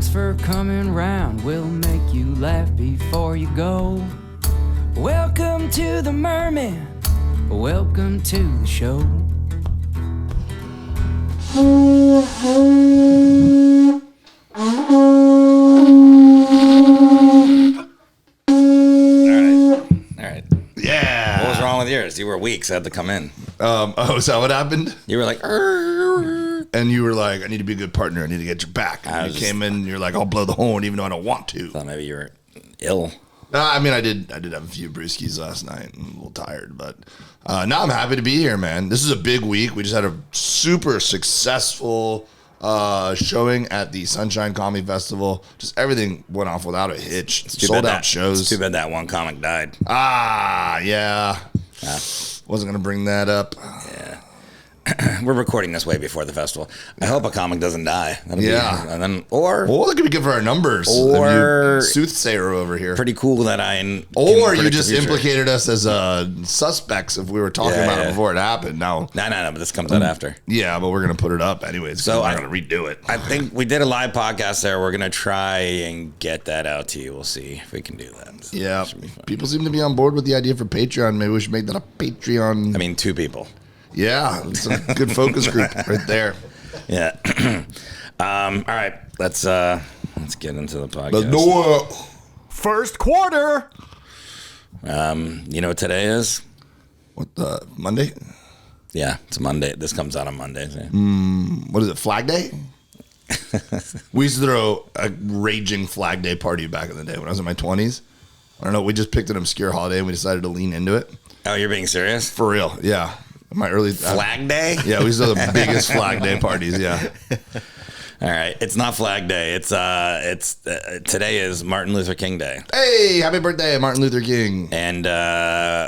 Thanks for coming round. We'll make you laugh before you go. Welcome to the Mermen. Welcome to the show. All right. Yeah. What was wrong with yours? You were weak, so I had to come in. Is that what happened? You were like, And you were like, I need to be a good partner. I need to get your back. And you came in and you're like, I'll blow the horn even though I don't want to. thought maybe you were ill. I mean, I did have a few brewskis last night. I'm a little tired, but now I'm happy to be here, man. This is a big week. We just had a super successful showing at the Sunshine Comedy Festival. Just everything went off without a hitch. Sold out shows. It's too bad that one comic died. Yeah. Wasn't going to bring that up. Yeah. We're recording this way before the festival. I hope a comic doesn't die. And then, or that could be good for our numbers. Or soothsayer over here. Pretty cool that Or you just implicated us as suspects if we were talking about it before it happened. No, but this comes out after. Yeah, but we're gonna put it up anyways. So I'm not gonna redo it. I think we did a live podcast there. We're gonna try and get that out to you. We'll see if we can do that. So yeah, people seem to be on board with the idea for Patreon. Maybe we should make that a Patreon. I mean, 2 people. Yeah, it's a good focus group right there. Yeah. All right, let's get into the podcast. Let's do it. First quarter. You know what today is? What, Monday? Yeah, it's Monday. This comes out on Monday. So. What is it, Flag Day? We used to throw a raging Flag Day party back in the day when I was in my 20s. I don't know, we just picked an obscure holiday and we decided to lean into it. Oh, you're being serious? For real, yeah. My early Flag Day? Yeah, we used to have the biggest Flag Day parties, yeah. All right, it's not Flag Day. It's today is Martin Luther King Day. Hey, happy birthday, Martin Luther King! And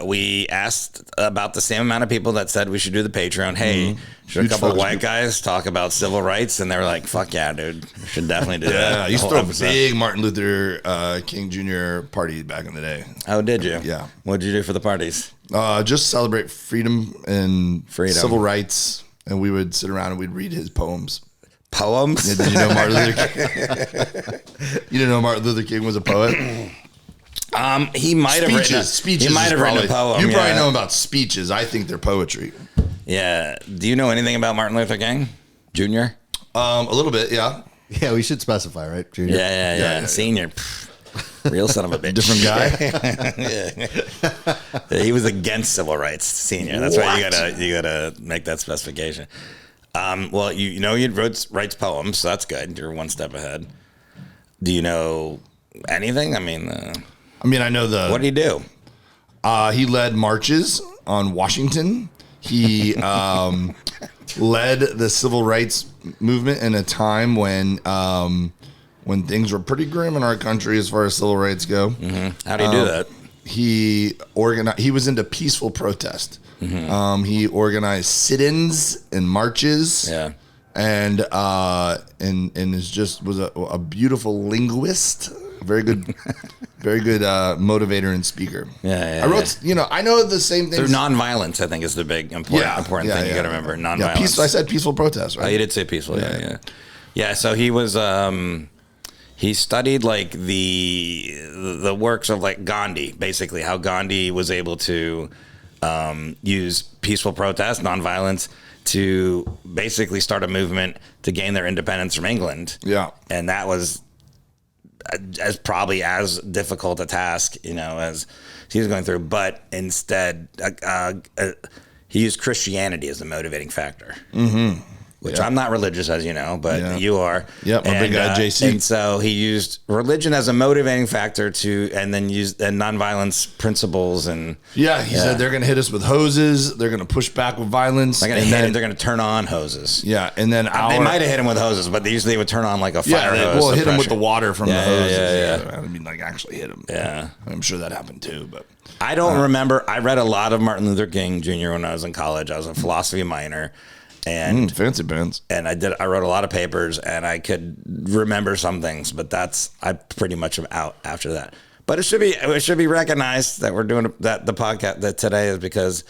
we asked about the same amount of people that said we should do the Patreon. Hey, should a couple of white guys talk about civil rights? And they were like, "Fuck yeah, dude, we should definitely do that." Yeah, you used to throw a big Martin Luther King Jr. party back in the day. Oh, did you? Yeah. What did you do for the parties? Just celebrate freedom and civil rights, and we would sit around and we'd read his poems. Poems? Yeah, did you know Martin Luther King? You didn't know Martin Luther King was a poet? He might have written. He might have written a poem. You probably know about speeches. I think they're poetry. Yeah. Do you know anything about Martin Luther King Jr.? A little bit, yeah. Yeah, we should specify, right, Junior? Yeah. Senior. Real son of a bitch. Different guy. Yeah. He was against civil rights, senior. That's why you gotta make that specification. Well, you know he writes poems, so that's good. You're one step ahead. Do you know anything? I mean, I know the. What did he do? He led marches on Washington. He led the civil rights movement in a time when things were pretty grim in our country as far as civil rights go. Mm-hmm. How do you do that? He was into peaceful protest. Mm-hmm. He organized sit-ins and marches. Yeah. And was a beautiful linguist, very good motivator and speaker. Yeah. I wrote, I know the same things. Through nonviolence, I think is the big important thing you got to remember. Nonviolence. I said peaceful protest, right? Oh, you did say peaceful. Yeah. So he was. He studied like the works of like Gandhi, basically how Gandhi was able to use peaceful protest, nonviolence, to basically start a movement to gain their independence from England. Yeah. And that was probably as difficult a task, as he was going through. But instead, he used Christianity as the motivating factor. Mm-hmm. Which I'm not religious, as you know, but you are. Yep, my big guy, JC. And so he used religion as a motivating factor and then used nonviolence principles. And he said they're going to hit us with hoses. They're going to push back with violence. They're going to turn on hoses. Yeah, and then they might have hit him with hoses, but usually they would turn on like a fire hose. Well, hit him with the water from the hoses. Yeah. I mean, like actually hit him. Yeah, I'm sure that happened too. But I don't remember. I read a lot of Martin Luther King Jr. when I was in college. I was a philosophy minor. And fancy pants. And I wrote a lot of papers, and I could remember some things, but I pretty much am out after that. But it should be recognized that we're doing that the podcast that today is because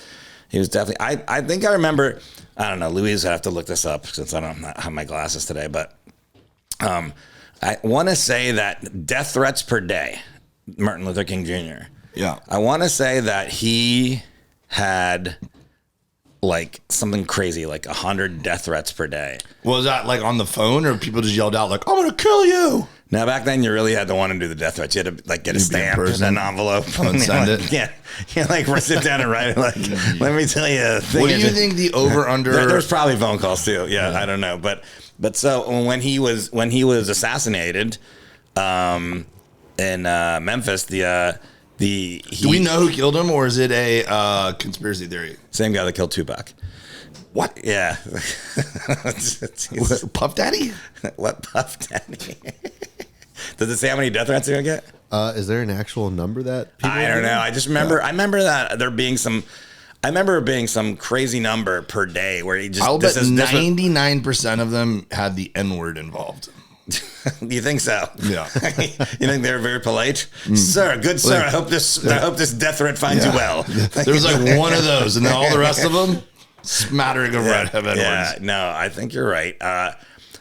he was definitely. I think I remember. I don't know. Louise, I have to look this up since I don't have my glasses today. But I want to say that death threats per day, Martin Luther King Jr. Yeah. I want to say that he had like something crazy, like 100 death threats per day. Was that like on the phone, or people just yelled out like, "I'm gonna kill you"? Now back then, you really had to want to do the death threats. You had to like get a stamp and an envelope and send it. Yeah, you like sit down and write it. Like, let me tell you. A thing What do you think the over under? There's probably phone calls too. Yeah, I don't know, but so when he was assassinated, in Memphis, do we know who killed him, or is it a conspiracy theory? Same guy that killed Tupac. What? Yeah. Puff Daddy? What Puff Daddy? Does it say how many death threats you're gonna get? Is there an actual number that people I don't know. I just remember. I remember that there being some. I remember it being some crazy number per day where he just. I'll bet 99% of them had the N word involved. You think so? Yeah. You think they're very polite, sir? Good sir. I hope this death threat finds you well. There was like one of those, and then all the rest of them smattering of red of N-words. Yeah. No, I think you're right.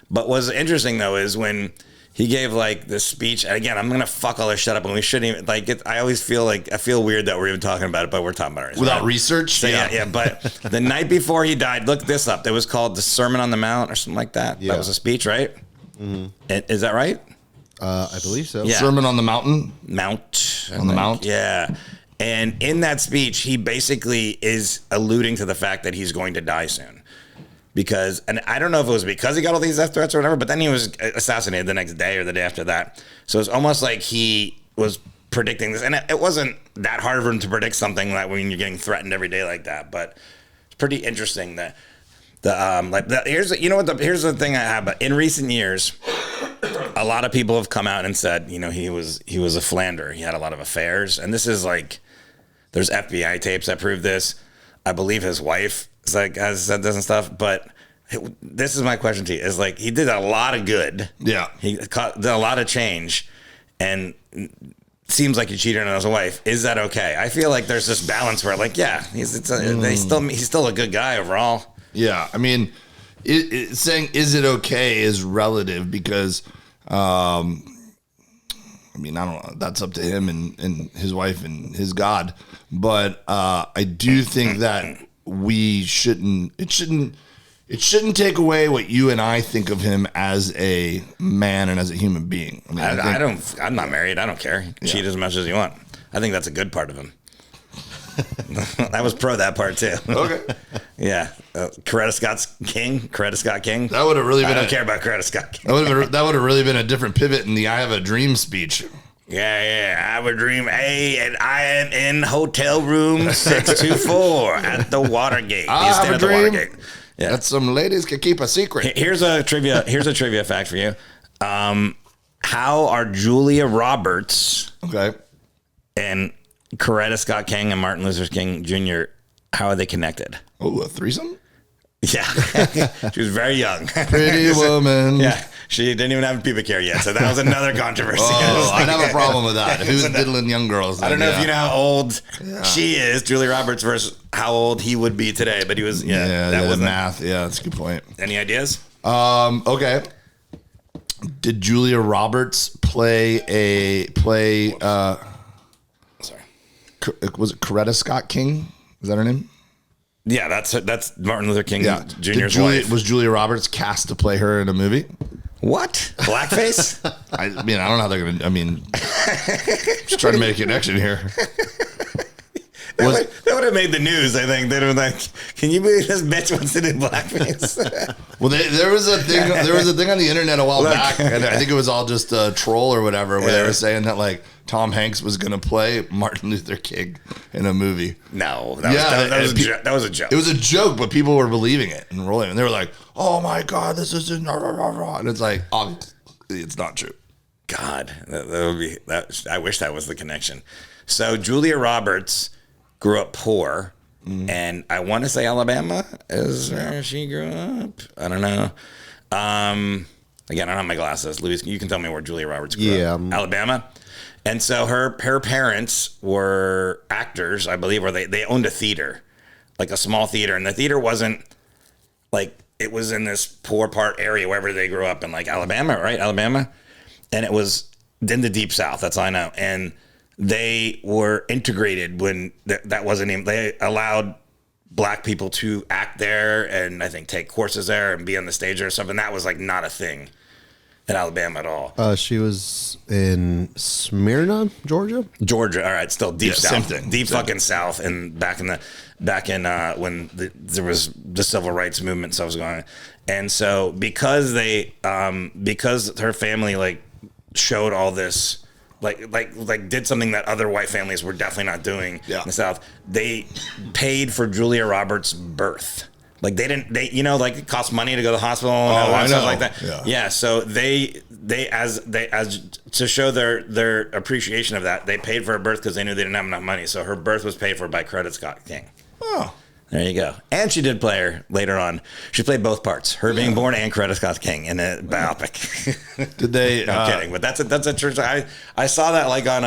But what's interesting though is when he gave like this speech. And again, I'm gonna fuck all this shit up, and we shouldn't even like it. I always feel like I feel weird that we're even talking about it, but we're talking about it without research. So, yeah. But the night before he died, look this up. It was called the Sermon on the Mount or something like that. Yeah. That was a speech, right? Mm-hmm. Is that right? I believe so. Yeah. Sermon on the Mountain. On the Mount. Yeah. And in that speech, he basically is alluding to the fact that he's going to die soon. Because, and I don't know if it was because he got all these death threats or whatever, but then he was assassinated the next day or the day after that. So it's almost like he was predicting this. And it wasn't that hard for him to predict something like when you're getting threatened every day like that. But it's pretty interesting that here's the thing I have. But in recent years, a lot of people have come out and said, you know, he was a philanderer. He had a lot of affairs, and this is like, there's FBI tapes that prove this. I believe his wife has said this and stuff. But this is my question to you: is like he did a lot of good. Yeah, he did a lot of change, and seems like he cheated on his wife. Is that okay? I feel like there's this balance where, like, yeah, he's still a good guy overall. Yeah, I mean, saying is it okay is relative because, I mean, I don't know. That's up to him and his wife and his God. But I do think that it shouldn't take away what you and I think of him as a man and as a human being. I mean, I'm not married. I don't care. Cheat as much as you want. I think that's a good part of him. I was pro that part too. Okay. Yeah. Coretta Scott King. That would have really been. I don't care about Coretta Scott King. That would have really been a different pivot in the "I Have a Dream" speech. Yeah. I have a dream. And I am in hotel room 624 at the Watergate. I have a dream that some ladies can keep a secret. Here's a trivia fact for you. How are Julia Roberts? Okay. And Coretta Scott King and Martin Luther King Jr., how are they connected? Oh, a threesome? Yeah. She was very young. Pretty woman. Yeah. She didn't even have pubic hair yet, so that was another controversy. I'd have a problem with that. If he was diddling young girls. I don't know if you know how old she is, Julia Roberts, versus how old he would be today, but he was, that was math. Yeah, that's a good point. Any ideas? Okay. Did Julia Roberts play was it Coretta Scott King? Is that her name? Yeah, that's Martin Luther King Jr.'s wife. Was Julia Roberts cast to play her in a movie? What? Blackface? I mean, I don't know how they're going to... I mean, just trying to make a connection here. That would have made the news, I think. They'd have been like, can you believe this bitch wants to do blackface? Well, there was a thing on the internet a while back, and I think it was all just a troll or whatever, where they were saying that, like, Tom Hanks was going to play Martin Luther King in a movie. No, that was a joke. It was a joke, but people were believing it and rolling. And they were like, "Oh my God, this is and it's like, obviously, it's not true." God, that would be that. I wish that was the connection. So Julia Roberts grew up poor, and I want to say Alabama is where she grew up. I don't know. Again, I don't have my glasses. Louis, you can tell me where Julia Roberts grew up. Alabama. And so her parents were actors, I believe, or they owned a theater, like a small theater. And the theater wasn't like, it was in this poor part area wherever they grew up in, like Alabama, right? Alabama. and it was in the Deep South. That's all I know. And they were integrated when that wasn't even. They allowed black people to act there and I think take courses there and be on the stage or something. That was like not a thing in Alabama at all. She was in Smyrna, Georgia. Georgia, all right, still deep south, same thing. deep fucking south, and back in when there was the civil rights movement stuff was going on, and so because her family like showed all this. Like did something that other white families were definitely not doing in the South. They paid for Julia Roberts' birth. Like like it cost money to go to the hospital and all that stuff like that. Yeah. So they as to show their appreciation of that, they paid for her birth because they knew they didn't have enough money. So her birth was paid for by Coretta Scott King. Oh. There you go. And she did play her later on. She played both parts, her being born and Coretta Scott King in a biopic. Did they? No, I'm kidding, but that's a church. I saw that like on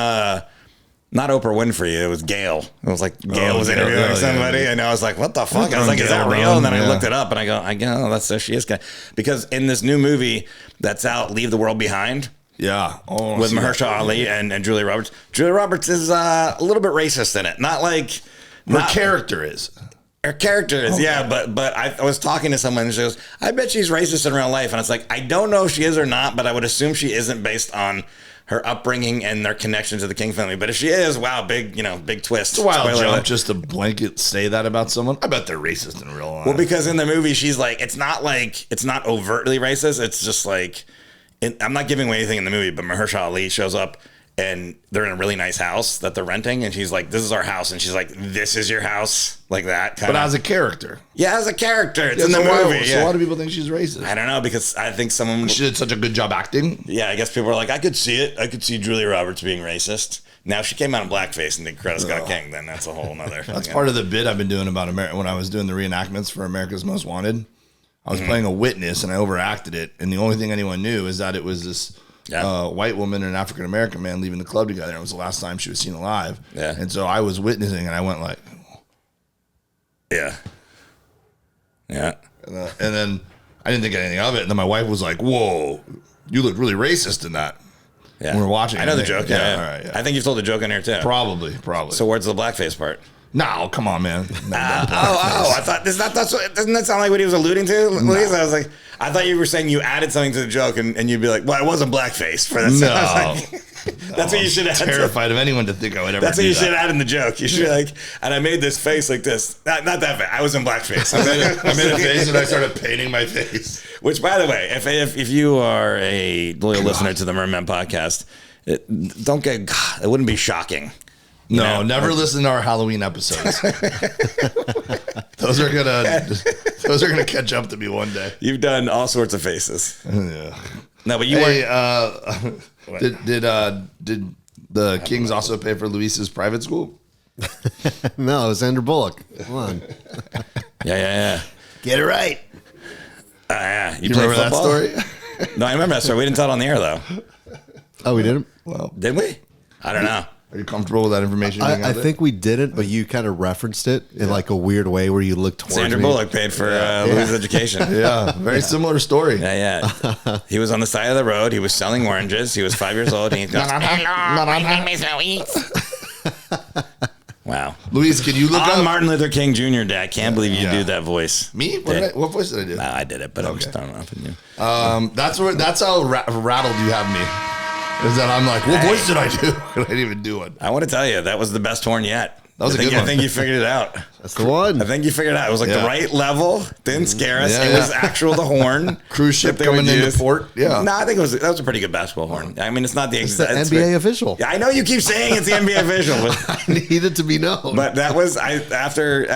not Oprah Winfrey. It was Gail. It was like Gail was interviewing somebody, and I was like, "What the fuck?" I was like, "Is that real?" And then I looked it up, and I go, "Oh, that's so she is." Because in this new movie that's out, Leave the World Behind. Yeah. With Mahershala Ali and Julia Roberts. Julia Roberts is a little bit racist in it. Not like her character is. Her character is, yeah, but I was talking to someone and she goes, I bet she's racist in real life. And it's like, I don't know if she is or not, but I would assume she isn't based on her upbringing and their connection to the King family. But if she is, wow, big twist. It's a wild jump just to blanket say that about someone. I bet they're racist in real life. Well, because in the movie, she's like, it's not overtly racist. It's just like, I'm not giving away anything in the movie, but Mahershala Ali shows up. And they're in a really nice house that they're renting. And she's like, this is our house. And she's like, this is your house. Like that. But as a character. Yeah, as a character. It's in the movie. So a lot of people think she's racist. I don't know, because I think she did such a good job acting. Yeah, I guess people are like, I could see it. I could see Julia Roberts being racist. Now, if she came out in blackface and did Coretta Scott King, then that's a whole nother. That's part of the bit I've been doing about America. When I was doing the reenactments for America's Most Wanted, I was playing a witness and I overacted it. And the only thing anyone knew is that it was this white woman and an African American man leaving the club together. It was the last time she was seen alive. Yeah. And so I was witnessing, and I went like, yeah. And then I didn't think anything of it. And then my wife was like, "Whoa, you look really racist in that." Yeah. When we're watching. I know the joke. Yeah. All right. Yeah. I think you've told the joke in here too. Probably. So where's the blackface part? No, come on, man. I thought doesn't that sound like what he was alluding to? No. I was like, I thought you were saying you added something to the joke, and you'd be like, well, it wasn't blackface for that. No. That's what you should add. Terrified of anyone to think I would ever. That's what you should add in the joke. You should like, and I made this face like this. Not that face. I was in blackface. I made a face, and I started painting my face. Which, by the way, if you are a loyal listener to the Mermen podcast, it wouldn't be shocking. No, never listen to our Halloween episodes. Those are gonna catch up to me one day. You've done all sorts of faces. Yeah. No, but you weren't. Did the Kings also pay for Luis's private school? No, it was Sandra Bullock. Come on. Yeah. Get it right. Yeah. You remember that story? No, I remember that story. We didn't tell it on the air though. Oh, we didn't? Well, did we? I don't know. Are you comfortable with that information? I think we didn't, but you kind of referenced it in like a weird way where you looked towards Sandra me. Bullock paid for Louis' education. Yeah, very similar story. Yeah. He was on the side of the road. He was selling oranges. He was 5 years old. And he goes, hello, my name is Luis. Wow. Luis, can you look up up Martin Luther King Jr. Day? I can't believe you do that voice. Me? What voice did I do? No, I did it, but I'm just throwing it off at you. That's how rattled you have me. Is that I'm like, what voice did I do? I didn't even do it. I want to tell you, that was the best horn yet. That was a good one. I think you figured it out. That's the one. I think you figured it out. It was like the right level. Didn't scare us. It was the horn. Cruise ship coming into port. Yeah. No, I think that was a pretty good basketball horn. I mean, it's not the exact. It's the NBA official. Yeah, I know you keep saying it's the NBA official. But I needed to be known. But that was after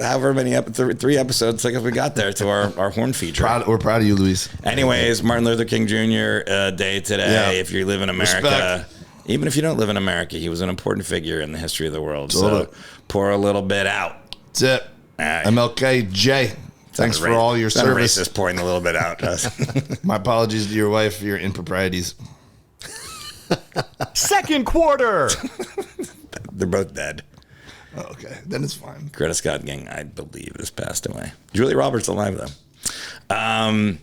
however many 3 episodes, like we got there to our horn feature. We're proud of you, Luis. Anyways, Martin Luther King Jr. Day today. Yeah. If you live in America. Respect. Even if you don't live in America, he was an important figure in the history of the world. Totally. So pour a little bit out. That's it. MLKJ. Thanks for all your service. Racist pouring a little bit out. My apologies to your wife for your improprieties. Second quarter. They're both dead. Oh, okay, then it's fine. Coretta Scott King, I believe, has passed away. Julia Roberts alive though.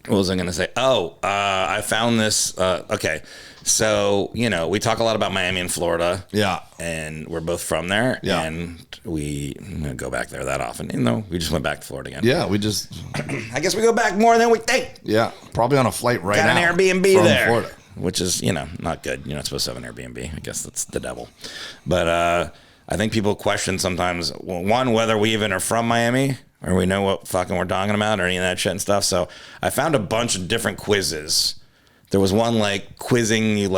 What was I going to say? Oh, I found this. Okay. So, we talk a lot about Miami and Florida. Yeah. And we're both from there. Yeah. And we don't go back there that often. We just went back to Florida again. Yeah, we just... I guess we go back more than we think. Yeah, probably on a flight right Got now. an Airbnb from there. Florida. Which is, not good. You're not supposed to have an Airbnb. I guess that's the devil. But I think people question sometimes, one, whether we even are from Miami or we know what fucking we're talking about or any of that shit and stuff. So I found a bunch of different quizzes. There was one quizzing you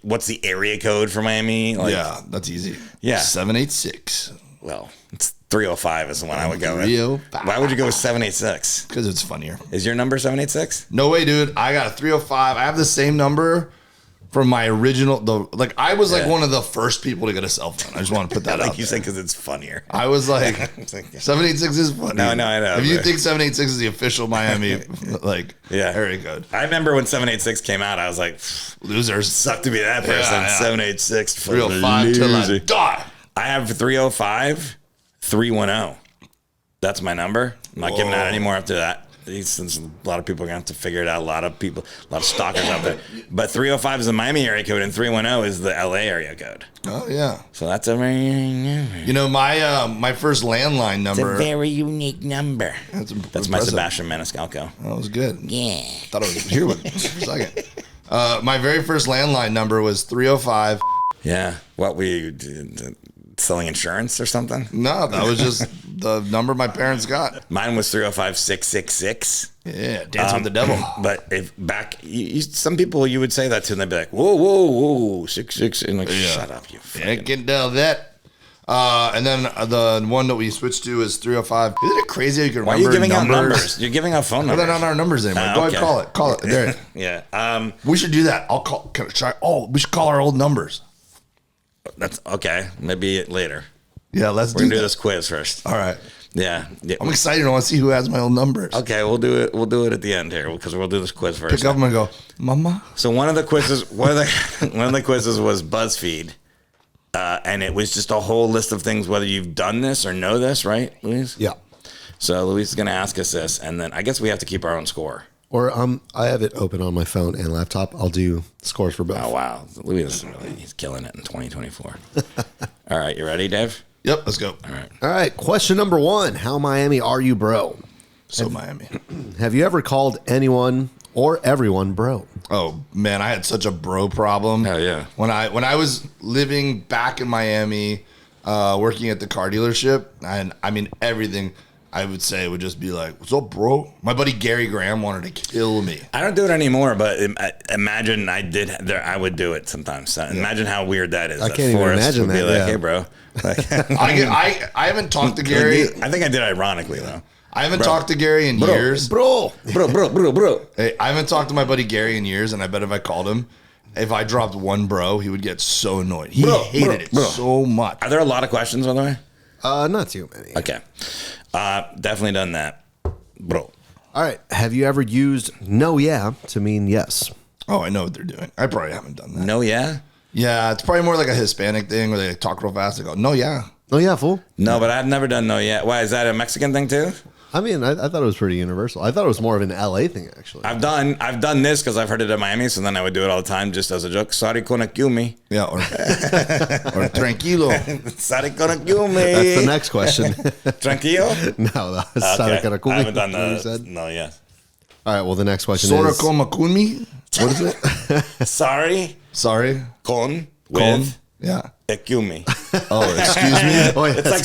what's the area code for Miami? Yeah, that's easy. Yeah. 786. Well, it's 305 is the one I would go with. 305. Why would you go with 786? Because it's funnier. Is your number 786? No way, dude. I got a 305. I have the same number from my original. I was one of the first people to get a cell phone. I just want to put that out. You said because it's funnier. I was 786 is funny. No, I know. If you think 786 is the official Miami, area code. I remember when 786 came out, I was like, losers. Suck to be that person. Yeah. 786. 305 till I die. I have 305, 310. That's my number. I'm not giving out any more after that. Since a lot of people are going to have to figure it out. A lot of stalkers out there. But 305 is the Miami area code and 310 is the LA area code. Oh, yeah. So that's a very unique number. My first landline number. It's a very unique number. That's my Sebastian Maniscalco. That was good. Yeah. Thought I was here for a second. My very first landline number was 305. Yeah. What we selling insurance or something? No, that was just the number my parents got. Mine was 305-666. Yeah, Dancing with the Devil. But if some people you would say that to, and they'd be like, whoa, 66, and shut up, you. I can tell that. And then the one that we switched to is 305. Isn't it crazy how you can remember Why are you giving out numbers? You're giving out phone numbers. They're not our numbers anymore. Go ahead, call it. There. Yeah. We should do that. I'll call. We should call our old numbers. That's okay. Maybe later. Yeah, We're gonna do this quiz first. All right. Yeah. I'm excited. I want to see who has my old numbers. Okay, we'll do it. We'll do it at the end here because we'll do this quiz first. Pick up and go, Mama. So one of the quizzes, one of the quizzes was BuzzFeed, and it was just a whole list of things whether you've done this or know this, right, Luis? Yeah. So Luis is gonna ask us this, and then I guess we have to keep our own score. Or I have it open on my phone and laptop. I'll do scores for both. Oh wow, Luis he's killing it in 2024. All right, you ready, Dave? Yep, let's go. All right. Question number 1. How Miami are you, bro? Miami. Have you ever called anyone or everyone bro? Oh man, I had such a bro problem. Oh yeah. When I was living back in Miami, working at the car dealership, and I mean everything I would say would just be like, "What's up, bro?" My buddy Gary Graham wanted to kill me. I don't do it anymore, but imagine I did. I would do it sometimes. So imagine how weird that is. I can't even imagine that. Be like, hey, bro. Like, I haven't talked to Gary. I think I did ironically though. I haven't talked to Gary in years. Bro. Hey, I haven't talked to my buddy Gary in years, and I bet if I called him, if I dropped one bro, he would get so annoyed. He hated it so much. Are there a lot of questions, by the way? Not too many. Okay. Definitely done that, bro. All right. Have you ever used no yeah to mean yes? Oh, I know what they're doing. I probably haven't done that. No, yeah? Yeah, it's probably more like a Hispanic thing where they talk real fast. They go, no, yeah. Oh, yeah, fool. No, but I've never done no, yeah. Why, is that a Mexican thing too? I mean, I thought it was pretty universal. I thought it was more of an LA thing, actually. I've done this because I've heard it in Miami, so then I would do it all the time just as a joke. Sorry, me. Yeah, or tranquilo. Sorry, me. That's the next question. Tranquilo? No, that was sorry, I haven't done that. No, yeah. All right, well, the next question Sora is... con me? What is it? Sorry. Con. With. Yeah. Excuse Oh, excuse me? Oh, yeah, It's like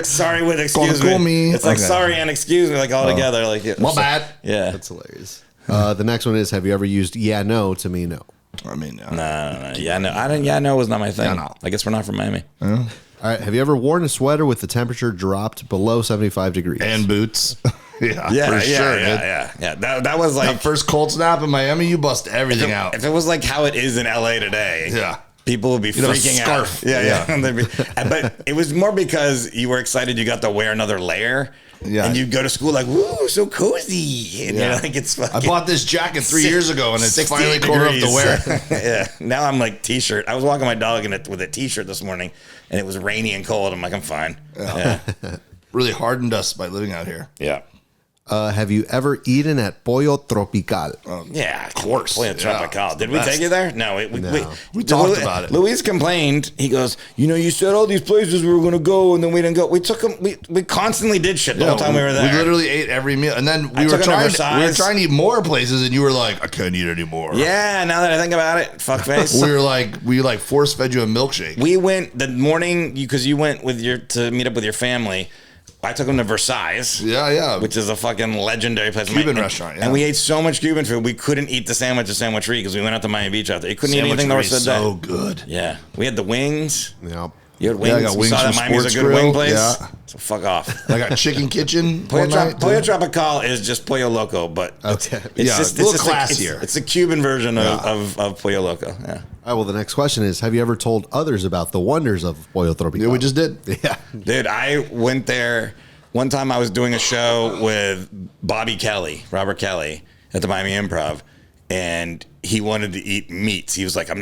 sorry with excuse me. It's like sorry and excuse me, like all together. Like My bad. Yeah. That's hilarious. The next one is, have you ever used yeah, no to mean no? I mean, no. No. Yeah, no. I didn't. Yeah, no was not my thing. Yeah, no. I guess we're not from Miami. All right, have you ever worn a sweater with the temperature dropped below 75 degrees? And boots. Yeah, for sure. Yeah. That was like That first cold snap in Miami, you bust everything out. If it was like how it is in LA today, Yeah. people would be freaking scarf. out. Yeah. But it was more because you were excited you got to wear another layer. Yeah. And you go to school like, woo, so cozy. And you're like, it's fucking. I bought this jacket 3 years ago, and it's finally cold enough to wear. Yeah. Now I'm like t-shirt. I was walking my dog with a t-shirt this morning, and it was rainy and cold. I'm like, I'm fine. Yeah. Really hardened us by living out here. Yeah. Have you ever eaten at Pollo Tropical? Yeah, of course. Pollo Tropical. Did we best. take you there? No. We talked about it. Luis complained. He goes, you said all these places we were going to go, and then we didn't go. We took them. We constantly did shit the whole time we were there. We literally ate every meal. And then we were trying to eat more places, and you were like, I can't eat anymore. Yeah, now that I think about it, fuckface. we force fed you a milkshake. We went the morning, because you went to meet up with your family. I took them to Versailles. Yeah. Which is a fucking legendary place. Cuban restaurant, yeah. And we ate so much Cuban food, we couldn't eat the sandwich at Sandwichery because we went out to Miami Beach out there. You couldn't eat anything that was so good. Yeah. We had the wings. Yep. You had wings. Yeah, I got wings saw from that Miami's a Sports good Grill. wing place. Yeah. So fuck off. I got Chicken Kitchen. Pollo Tropical is just Pollo Loco, but Okay. it's a little classier. It's a Cuban version of Pollo Loco. Yeah. All right, well, the next question is, have you ever told others about the wonders of Pollo Tropical? Yeah, we just did. Yeah. Dude, I went there. One time I was doing a show with Robert Kelly, at the Miami Improv, and he wanted to eat meats. He was like, I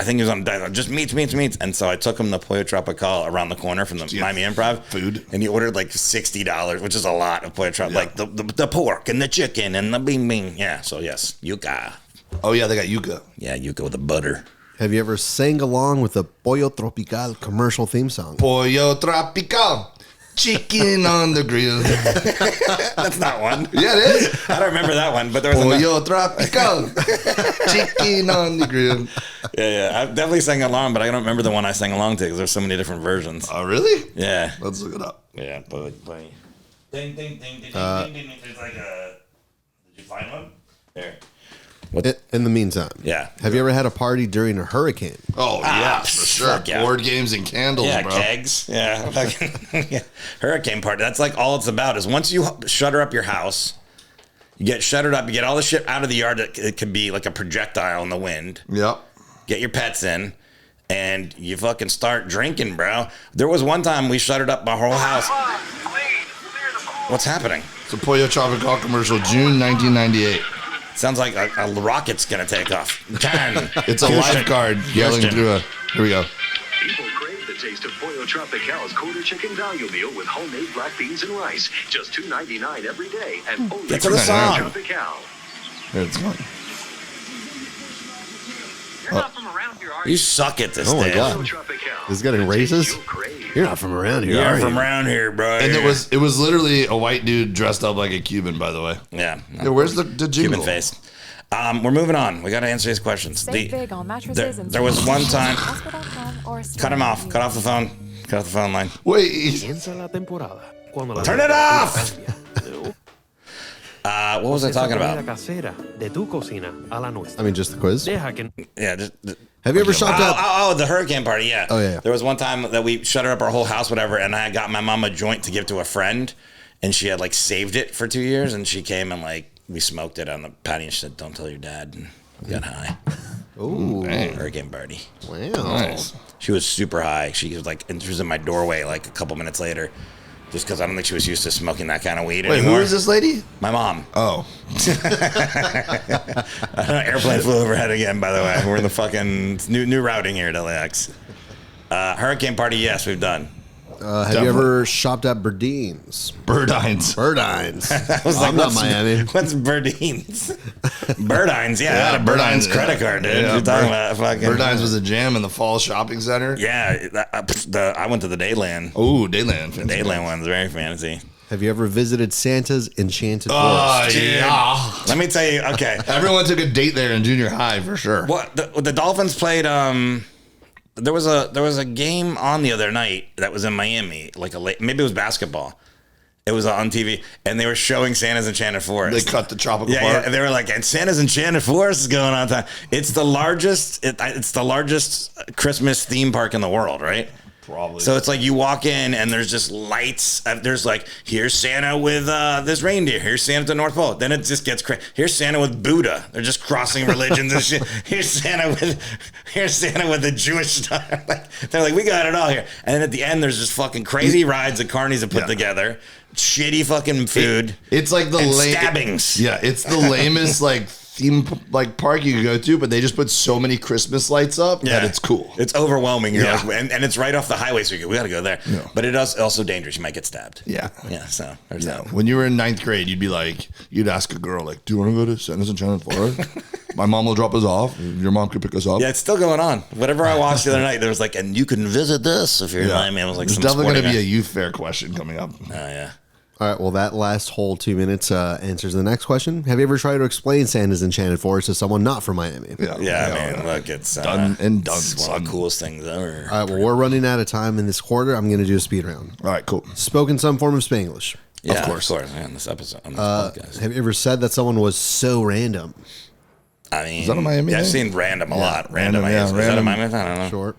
think he was on a diet, just meats. And so I took him to Pollo Tropical around the corner from the Miami Improv. Food. And he ordered like $60, which is a lot of Pollo Tropical. Like the pork and the chicken and the bing bing. Yeah, so yes, yuca. Oh, yeah, they got yuca. Yeah, yuca with the butter. Have you ever sang along with the Pollo Tropical commercial theme song? Pollo Tropical. Chicken on the grill. That's not one. Yeah, it is. I don't remember that one, but there was Pollo Tropical. Chicken on the grill. Yeah. I definitely sang along, but I don't remember the one I sang along to because there's so many different versions. Oh, really? Yeah. Let's look it up. Yeah, but ding, ding, ding, ding, ding, ding. There's like a. Did you find one? There. In the meantime, Yeah. Have you ever had a party during a hurricane? Oh, yeah, for sure. fuck yeah. Board games and candles, Yeah, bro. kegs. Yeah. Yeah. Hurricane party. That's like all it's about is once you shutter up your house, you get shuttered up, you get all the shit out of the yard that it could be like a projectile in the wind. Yep. Get your pets in, and you fucking start drinking, bro. There was one time we shuttered up my whole house. What's happening? It's a Pollo Tropical commercial, June 1998. Sounds like a rocket's gonna take off. It's a lifeguard yelling through a. Here we go. People crave the taste of Pollo Tropical's quarter chicken value meal with homemade black beans and rice. Just $2.99 every day, and only Get to the from song. Tropical. Here it's going. You're not from around here, are You suck at this Oh my thing. God. Pollo Tropical. This is getting The taste racist? you crave. You're not from around here, You're are from you? around here, bro. And it was literally a white dude dressed up like a Cuban, by the way. Yeah. Yeah, where's the jingle? Cuban face. We're moving on. We got to answer these questions. Save big on mattresses and there was one time. Costco.com or Cut him off. Cut off the phone. Cut off the phone line. Wait. Comienza la temporada. Cuando la Turn it temperatura off! cambia. What was I Esa talking comida about? casera de tu cocina a la nuestra. I mean, just the quiz. Deja que Yeah. Have you ever shopped up? Oh, the hurricane party. Yeah. Oh, yeah. There was one time that we shuttered up our whole house, whatever, and I got my mom a joint to give to a friend, and she had like saved it for 2 years, and she came and like we smoked it on the patio. And she said, "Don't tell your dad." And we got high. Ooh, Hurricane party. wow. Nice. She was super high. She was like, and she was in my doorway like a couple minutes later, just because I don't think she was used to smoking that kind of weed Wait, anymore. who is this lady? My mom. Oh. Airplane flew overhead again, by the way. We're in the fucking new routing here at LAX. Hurricane party, yes, we've done. Have you ever shopped at Burdines? Burdines. Burdines. I was like, I'm not what's Miami. What's Burdines? Burdines, yeah. I had a Burdines credit card, dude. Yeah, You're talking about fucking. Burdines was a jam in the fall shopping center. Yeah, I went to the Dayland. Oh, Dayland. The Dayland one's very fancy. Have you ever visited Santa's Enchanted Oh, Forest? yeah. Let me tell you, okay. Everyone took a date there in junior high for sure. What the Dolphins played? There was a game on the other night that was in Miami, like maybe it was basketball. It was on TV, and they were showing Santa's Enchanted Forest. They cut the tropical Yeah, part. yeah, they were like, and Santa's Enchanted Forest is going on time. It's the largest. It's the largest Christmas theme park in the world, right? Probably. So it's like you walk in and there's just lights. There's like, here's Santa with this reindeer. Here's Santa at the North Pole. Then it just gets crazy. Here's Santa with Buddha. They're just crossing religions and shit. Here's Santa with the Jewish star. Like, they're like, we got it all here. And then at the end, there's just fucking crazy rides that carnies have put together. Shitty fucking food. It's like the and stabbings. Yeah, it's the lamest like theme like park you could go to, but they just put so many Christmas lights up that it's cool. It's overwhelming. You're Yeah. like, and it's right off the highway, so we got to go there. Yeah. But it is also dangerous. You might get stabbed. Yeah. Yeah. So there's Yeah. that. When you were in 9th grade, you'd be like, you'd ask a girl, like, do you want to go to Santa's Enchanted Forest? My mom will drop us off. Your mom could pick us up. Yeah, it's still going on. Whatever I watched the other night, there was like, and you can visit this if you're in Miami. I was like, There's some definitely going to sporting be a youth fair question coming up. Oh, yeah. All right, well, that last whole 2 minutes answers the next question. Have you ever tried to explain Santa's Enchanted Forest to someone not from Miami? Yeah, man. Look, it's Done and done, it's one of the coolest things ever. All right, well, we're running out of time in this quarter. I'm going to do a speed round. All right, cool. Spoken some form of Spanglish. Yeah, of course. Yeah, on this episode, on this podcast. Have you ever said that someone was so random? I mean, Is that a Miami yeah, I've thing? seen random a lot. Random, Random, yeah, is that a random. Miami thing? I don't know. Short.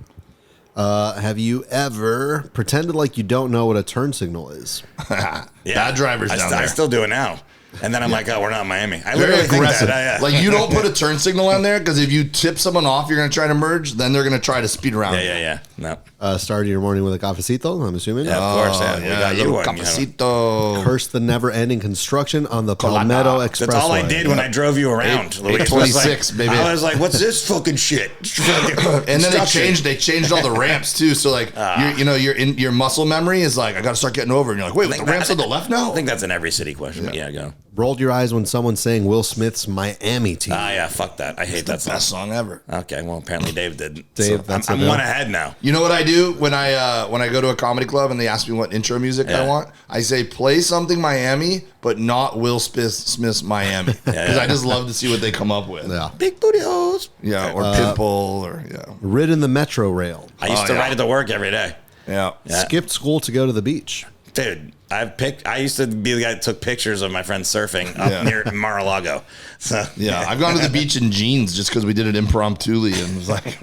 Have you ever pretended like you don't know what a turn signal is? Yeah. Bad drivers down there. I still do it now. And then I'm like, oh, we're not in Miami. I Very literally aggressive. think that. Like, you don't put a turn signal on there because if you tip someone off, you're going to try to merge, then they're going to try to speed around. Yeah. No. Started your morning with a cafecito, I'm assuming. Yeah, of course. Yeah, Oh, we yeah, got you little one. You know. cafecito. Curse the never-ending construction on the Palmetto Expressway. That's all I did when I drove you around. Luis. 826, Was like, baby. I was like, what's this fucking shit? And then they changed all the ramps too. So like your muscle memory is like, I got to start getting over, and you're like, wait, the ramps on the left now? I think that's in every city question. But yeah, go. Rolled your eyes when someone sang Will Smith's Miami team. Ah, yeah, fuck that. I hate that song. Best song ever. Okay, well, apparently Dave didn't. Dave, So that's I'm a no. one ahead now. You know what I do when I go to a comedy club and they ask me what intro music I Yeah. want? I say play something Miami, but not Will Smith's Miami, because I just love to see what they come up with. Yeah. Big booty hoes. Yeah, or Pitbull, or Ridden the Metro rail. I used to ride it to work every day. yeah. Skipped school to go to the beach. Dude, I used to be the guy that took pictures of my friends surfing up near Mar-a-Lago. So Yeah, I've gone to the beach in jeans just because we did it impromptu and was like,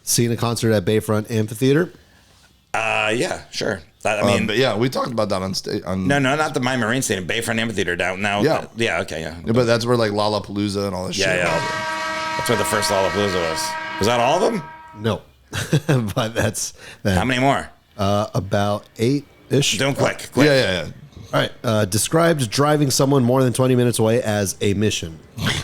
Seen a concert at Bayfront Amphitheater. yeah, sure. I mean, but yeah, we talked about that on stage. no, not the My Marine Stadium, Bayfront Amphitheater down now. Yeah. Okay, yeah. But that's where like Lollapalooza and all this shit. Yeah. That's where the first Lollapalooza was. Was that all of them? No. But that's that. How many more? About 8-ish. Do them quick. Yeah. All right. Described driving someone more than 20 minutes away as a mission.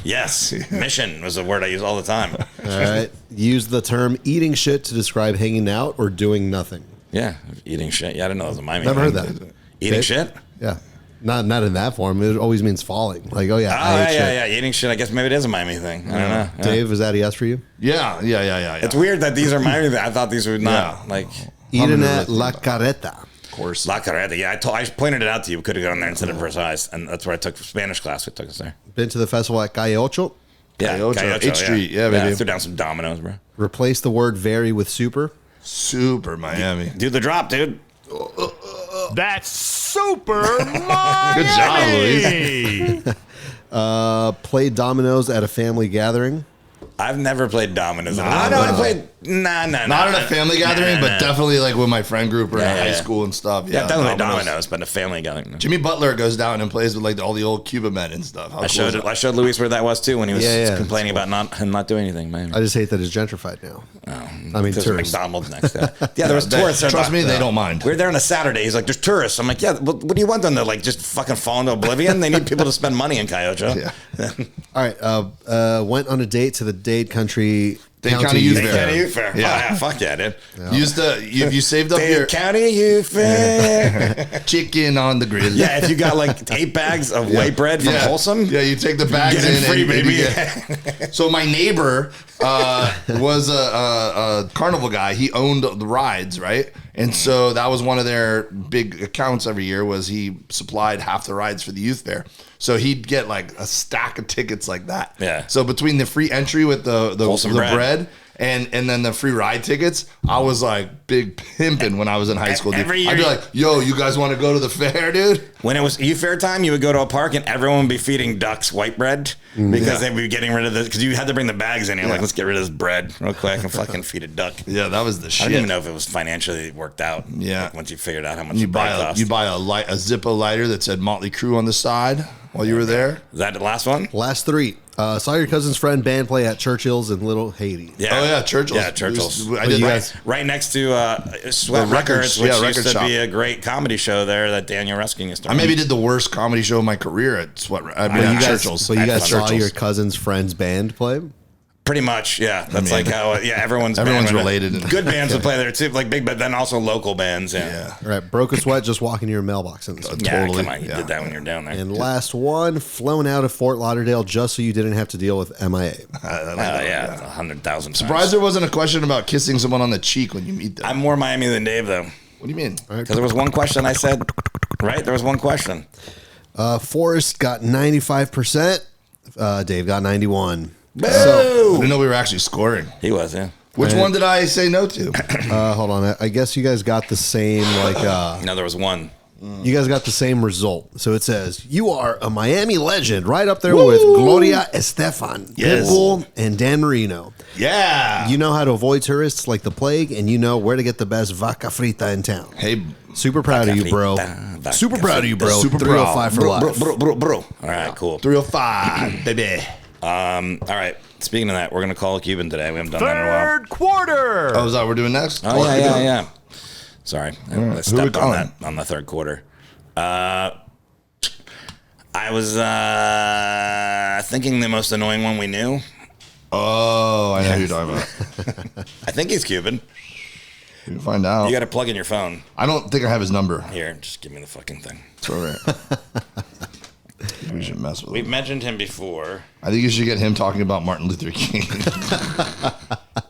Yes. Mission was a word I use all the time. All right. Use the term eating shit to describe hanging out or doing nothing. Yeah. Eating shit. Yeah, I didn't know it was a Miami. Never heard thing. that. Eating Okay. shit? Yeah. Not in that form. It always means falling. Like, oh, yeah. Oh, I ate shit. yeah. Eating shit. I guess maybe it is a Miami thing. I don't know. Yeah. Dave, is that a yes for you? Yeah. It's weird that these are Miami. I thought these were not like Eating at La Carreta. Of course. La Carreta. Yeah, I pointed it out to you. We could have gone there instead of Versailles, and that's where I took Spanish class. We took us there. Been to the festival at Calle Ocho. Yeah, Calle Ocho, Calle Ocho, 8th Street. Yeah, baby. Threw down some dominoes, bro. Replace the word very with super. Super Miami. Do the drop, dude. That's super Miami. Good job, Luis. Played dominoes at a family gathering. I've never played dominoes. I played. Not Not at a family gathering, but definitely like with my friend group or in high yeah. school and stuff. Yeah, definitely dominoes, but a family gathering. Jimmy Butler goes down and plays with like all the old Cuban men and stuff. How I cool showed is that? I showed Luis where that was too when he was Yeah, complaining about him not doing anything, man. I just hate that it's gentrified now. I mean, There's tourists. McDonald's next. Yeah, there was tourists. Trust me, they don't mind. We were there on a Saturday. He's like, "There's tourists." I'm like, "Yeah, what do you want them to like just fucking fall into oblivion? They need people to spend money in Coyote." Yeah. All right. Went on a date to the Dade Country County Youth Dade Fair. County Youth Fair. Yeah. Oh, yeah, fuck yeah, dude. Used to, if you saved up your Dade County Youth Fair. chicken on the grill. Yeah, if you got like 8 bags of white bread from Wholesome, Yeah, you take the bags get it in free, and baby. you get- So my neighbor was a carnival guy. He owned the rides, right? And so that was one of their big accounts every year was he supplied half the rides for the youth fair. So he'd get like a stack of tickets like that. Yeah. So between the free entry with the Wholesome bread and then the free ride tickets, I was like big pimping when I was in high school. Dude. Every year I'd be you- like, yo, you guys want to go to the fair, dude? when it was youth fair time, you would go to a park and everyone would be feeding ducks white bread because they'd be getting rid of this because you had to bring the bags in. You're like, let's get rid of this bread real quick and fucking feed a duck. Yeah, that was the I shit. didn't even know if it was financially worked out. Yeah. Like, once you figured out how much You the bread buy cost. a Zippo lighter that said Motley Crue on the side while you were there. Is that the last one? Last 3. Saw your cousin's friend band play at Churchill's in Little Haiti. Yeah. Oh, yeah, Churchill's. Yeah, Churchill's. I did Right next to Sweat The records, Records, which yeah, used record to be shop. a great comedy show there that Daniel Ruskin used to I run. maybe did the worst comedy show of my career at Churchill's. So you guys saw Churchill's. your cousin's friend's band play? Pretty much, yeah. That's mean, like how, everyone's related. Good bands would play there too, like big, but then also local bands. Yeah, All right, broke a sweat just walking to your mailbox. In this one. yeah. Totally. Come on, you did that when you're down there. And last one, flown out of Fort Lauderdale just so you didn't have to deal with MIA. Yeah, 100,000. Surprised there wasn't a question about kissing someone on the cheek when you meet them. I'm more Miami than Dave though, What do you mean? because there was one question I said. Right, there was one question. Forrest got 95%. Dave got 91. I didn't know we were actually scoring. He was, yeah. Which one did I say no to? Hold on. I guess you guys got the same, No, there was one. you guys got the same result. So it says, you are a Miami legend, right up there with Gloria Estefan, Yes. Pitbull, and Dan Marino. Yeah. You know how to avoid tourists like the plague, and you know where to get the best vaca frita in town. Hey, Super proud of you, bro. Vaca Super proud of you, bro. Super 305 for life. Bro. All right, cool. 305, baby. All right. Speaking of that, we're gonna call a Cuban today. We haven't done that in a while. Third quarter. Oh, is that what we're doing next? Oh yeah. Sorry, I Who stepped we on calling? that on the third quarter. I was thinking the most annoying one we knew. Oh, I know who you're talking about. I think he's Cuban. You can find out. You got to plug in your phone. I don't think I have his number. Here, just give me the fucking thing. It's all right. We should mess with We've him. mentioned him before. I think you should get him talking about Martin Luther King.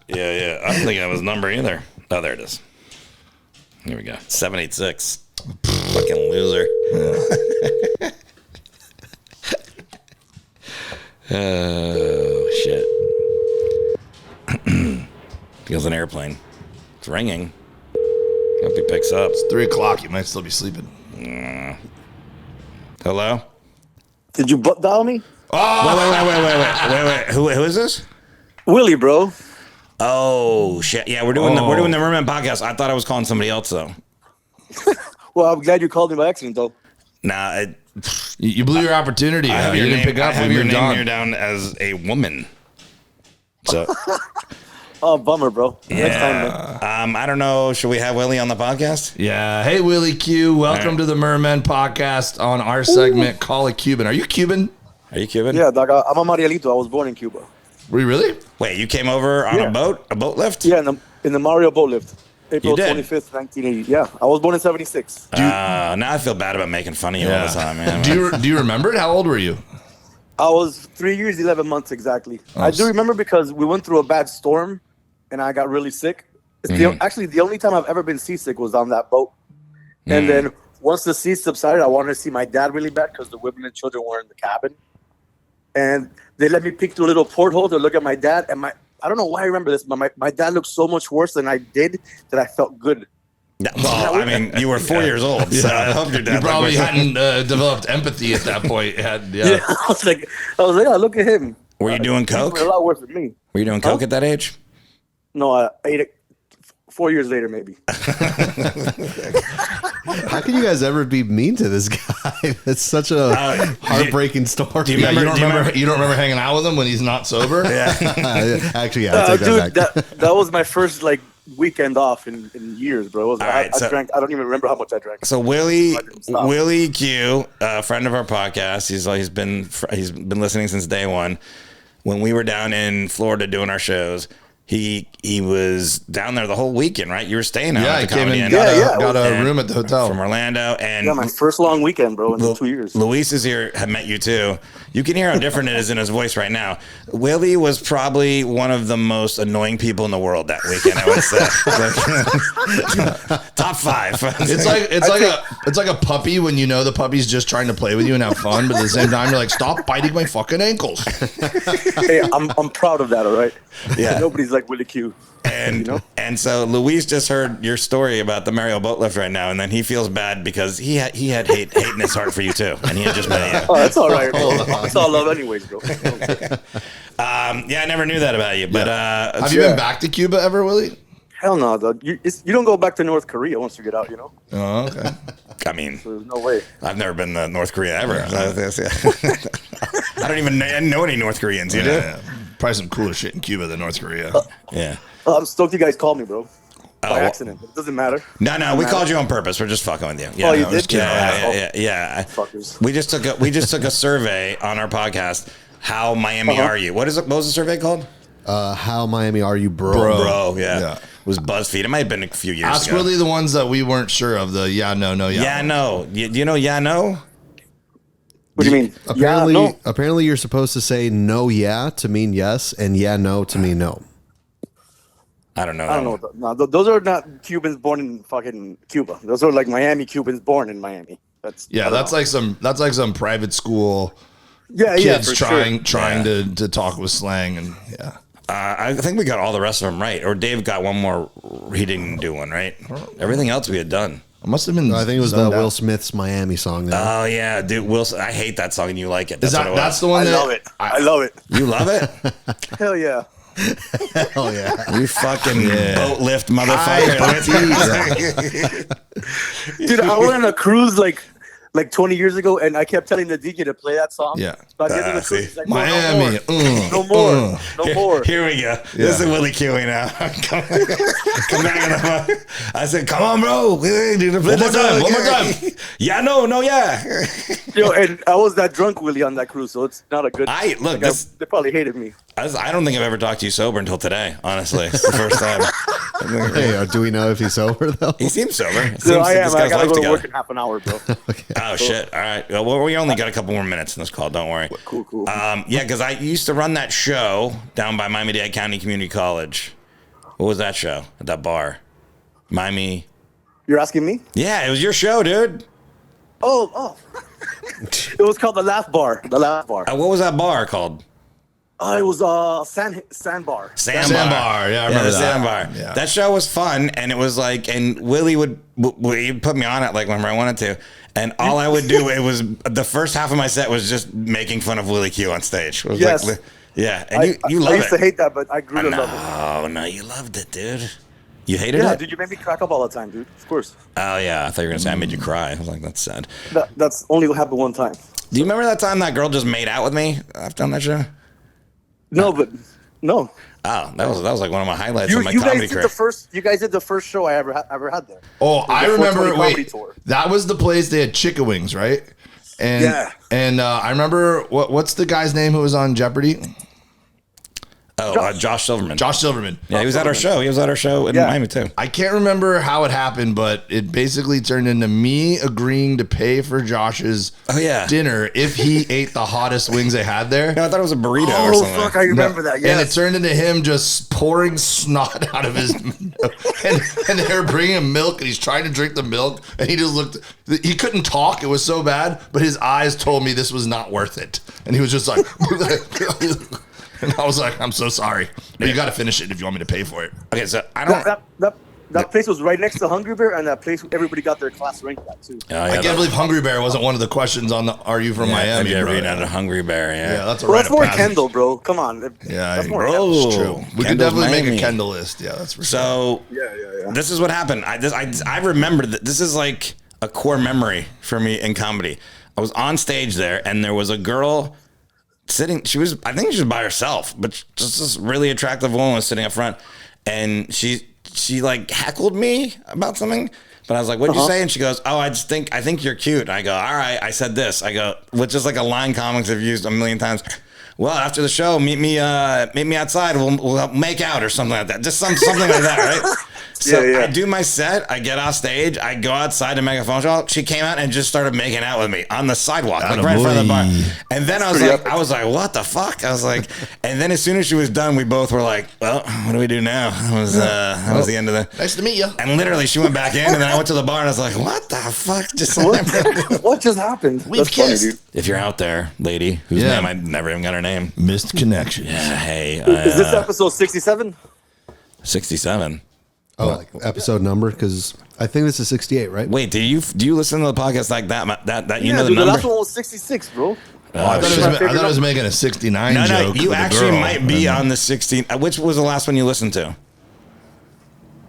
Yeah. I don't think I have his number either. Oh, there it is. Here we go. 786. Fucking loser. Oh, shit. Feels an airplane. It's ringing. Hope he picks up. 3 o'clock. You might still be sleeping. Hello? Did you butt dial me? Wait. Who is this? Willie, bro. Oh, shit. Yeah, we're doing the Mermen podcast. I thought I was calling somebody else, though. Well, I'm glad you called me by accident, though. Nah, You blew your opportunity. I have You your didn't name, pick up. I have We your moved name on. here down as a woman. So, Oh, bummer, bro. Next time, man. I don't know. Should we have Willie on the podcast? Yeah. Hey, Willie Q. Welcome to the Mermen podcast on our segment, Call a Cuban. Are you Cuban? Are you Cuban? Yeah, dog. I'm a Marielito. I was born in Cuba. Were you really? Wait, you came over on Yeah. a boat lift? Yeah, in the Mario boat lift. April did? 25th, 1980. Yeah, I was born in 76. Now I feel bad about making fun of you all the time, man. Do you remember it? How old were you? I was 3 years, 11 months exactly. I do remember because we went through a bad storm and I got really sick. It's actually the only time I've ever been seasick was on that boat. And then once the sea subsided, I wanted to see my dad really bad because the women and children were in the cabin. And they let me peek through a little porthole to look at my dad. And I don't know why I remember this, but my dad looked so much worse than I did that I felt good. Well, I mean, you were 4 years old, so I hope your dad. You probably looked- hadn't developed empathy at that point. Yeah, I was like, oh, look at him. Were you doing He coke? was a lot worse than me. Were you doing coke at that age? No, I ate it 4 years later, maybe. How can you guys ever be mean to this guy? It's such a heartbreaking story. do you Yeah, remember- you don't remember hanging out with him when he's not sober? Actually, I take Dude, that back. that was my first weekend off in years, bro. I drank. I don't even remember how much I drank. So Willie Stop. Q, a friend of our podcast, he's been listening since day one. When we were down in Florida doing our shows, he was down there the whole weekend, right? You were staying out Yeah, at he the came Comedy in, Inn. got a And- room at the hotel. from Orlando, and Yeah, my first long weekend, bro, in 2 years. Luis is here. Have met you too. You can hear how different it is in his voice right now. Willie was probably one of the most annoying people in the world that weekend. I would say top 5. It's like a puppy when you know the puppy's just trying to play with you and have fun, but at the same time you're like, stop biting my fucking ankles. Hey, I'm proud of that. All right. Yeah. Nobody's like Willie Q. And so Luis just heard your story about the Mario boat lift right now, and then he feels bad because he had hate in his heart for you too, and he had just met you. Oh, that's all right, bro. It's all love, anyways, bro. Yeah, I never knew that about you, but Have you been back to Cuba ever, Willie? Hell no, dog. You don't go back to North Korea once you get out, you know? Oh, okay. I mean, So there's no way. I've never been to North Korea ever. I don't even know any North Koreans, you know? Yeah. Probably some cooler shit in Cuba than North Korea. Yeah. I'm stoked you guys called me, bro. By well- accident. It doesn't matter. No, we called you on purpose. We're just fucking with you. Yeah, Oh, you no, did? just kidding. Yeah. Yeah. Fuckers. We just took a survey on our podcast. How Miami are you? What was the survey called? How Miami are you, bro? Bro, yeah. Yeah. It was BuzzFeed. It might have been a few years Ask ago. really the ones that we weren't sure of. The yeah, no. Yeah, no. You know, yeah, no. What do you mean? Apparently, Yeah, no. apparently, you're supposed to say no, yeah to mean yes, and yeah, no to mean no. I don't know. I don't know. No, those are not Cubans born in fucking Cuba. Those are like Miami Cubans born in Miami. That's like some private school yeah, kids for trying sure. to talk with slang and yeah. I think we got all the rest of them right. Or Dave got one more. He didn't do one, right? Everything else we had done. It must have been. I think it was the zoned out. Will Smith's Miami song. There. Oh, yeah. Dude, Wilson. I hate that song and you like it. Is That's what it that's was. the one I that love it. I love it. You love it? Hell yeah. Oh yeah. You fucking boat lift motherfucker. Dude, I went on a cruise like 20 years ago, and I kept telling the DJ to play that song. Yeah. By the end of the see. cruise, he's like, Miami. No more. No more. Here we go. This is Willie Q now. Come back in the phone. I said, come on, bro. One more time. Yeah, no, yeah. Yo, and I was that drunk, Willie, on that cruise, so it's not a good. Look, they probably hated me. I don't think I've ever talked to you sober until today, honestly. It's the first time. Hey, do we know if he's sober though? He seems sober. It So seems I like am. this I guy's gotta life go to together. work in half an hour, bro. Oh, shit. All right. Well, we only got a couple more minutes in this call. Don't worry. Cool. Yeah, because I used to run that show down by Miami-Dade County Community College. What was that show at that bar? Miami. You're asking me? Yeah, it was your show, dude. Oh. It was called the Laugh Bar. The Laugh Bar. What was that bar called? It was Sandbar. Sandbar. Yeah, I remember the that. Sandbar. Yeah. That show was fun, and it was like, and Willie would he'd put me on it like whenever I wanted to, and all I would do, it was the first half of my set was just making fun of Willie Q on stage. It was Yes. like, yeah, and you love I it. used to hate that, but I grew to love it. Oh no, you loved it, dude. You hated Yeah, it? dude, you made me crack up all the time, dude. Of course. Oh yeah, I thought you were gonna say I made you cry. I was like, that's sad. That's only what happened one time. Do you remember that time that girl just made out with me after on that show? No, but no. Oh, that was like one of my highlights You of my guys comedy did career. the first. You guys did the first show I ever had there. Oh, The I 420 remember. comedy Wait, tour. that was the place they had chicken wings, right? And Yeah. And I remember what's the guy's name who was on Jeopardy? Josh Silverman. Josh Silverman. Yeah, he was at our show. He was at our show in Yeah. Miami too. I can't remember how it happened, but it basically turned into me agreeing to pay for Josh's dinner if he ate the hottest wings they had there. No, I thought it was a burrito or Oh something. fuck, I remember that. And Yes. it turned into him just pouring snot out of his and they were bringing him milk, and he's trying to drink the milk, and he just looked. He couldn't talk; it was so bad. But his eyes told me this was not worth it, and he was just like. And I was like, I'm so sorry, but you got to finish it if you want me to pay for it. Okay, so I don't. That place was right next to Hungry Bear, and that place everybody got their class ranked at too. Oh, yeah, I can't believe Hungry Bear wasn't one of the questions on the "Are you from Miami?" Yeah, bro. reading out a Hungry Bear. Yeah, Yeah, that's a Well, rite that's of more passage. Kendall, bro. Come on. Yeah, That's more bro. it's true. We could Kendall's definitely make Miami. a Kendall list. Yeah, that's for sure. So Yeah. this is what happened. I remember that this is like a core memory for me in comedy. I was on stage there, and there was a girl sitting. I think she was by herself, but just this really attractive woman was sitting up front, and she like heckled me about something. But I was like, "What'd you say?" And she goes, "Oh, I think you're cute." And I go, "All right." I said this. I go, which is like a line comics have used a million times. Well, after the show, meet me outside. We'll make out or something like that. Just something like that, right? So Yeah. I do my set. I get off stage. I go outside to make a phone call. She came out and just started making out with me on the sidewalk, like right in front of the bar. And then I was like, what the fuck? I was like, and then as soon as she was done, we both were like, well, what do we do now? That was the end of the. Nice to meet you. And literally, she went back in, and then I went to the bar, and I was like, what the fuck just What just happened? That's funny, dude. If you're out there, lady, whose Yeah. name I never even got her name. Missed connection. Yeah, hey, Is this episode 67? 67. Oh, like episode number? Because I think this is 68, right? Wait, do you listen to the podcast like that? That you know the dude, number? the last one was 66, bro. I thought it was making a 69 No, joke. you with a actually girl. might be on the 16. Which was the last one you listened to?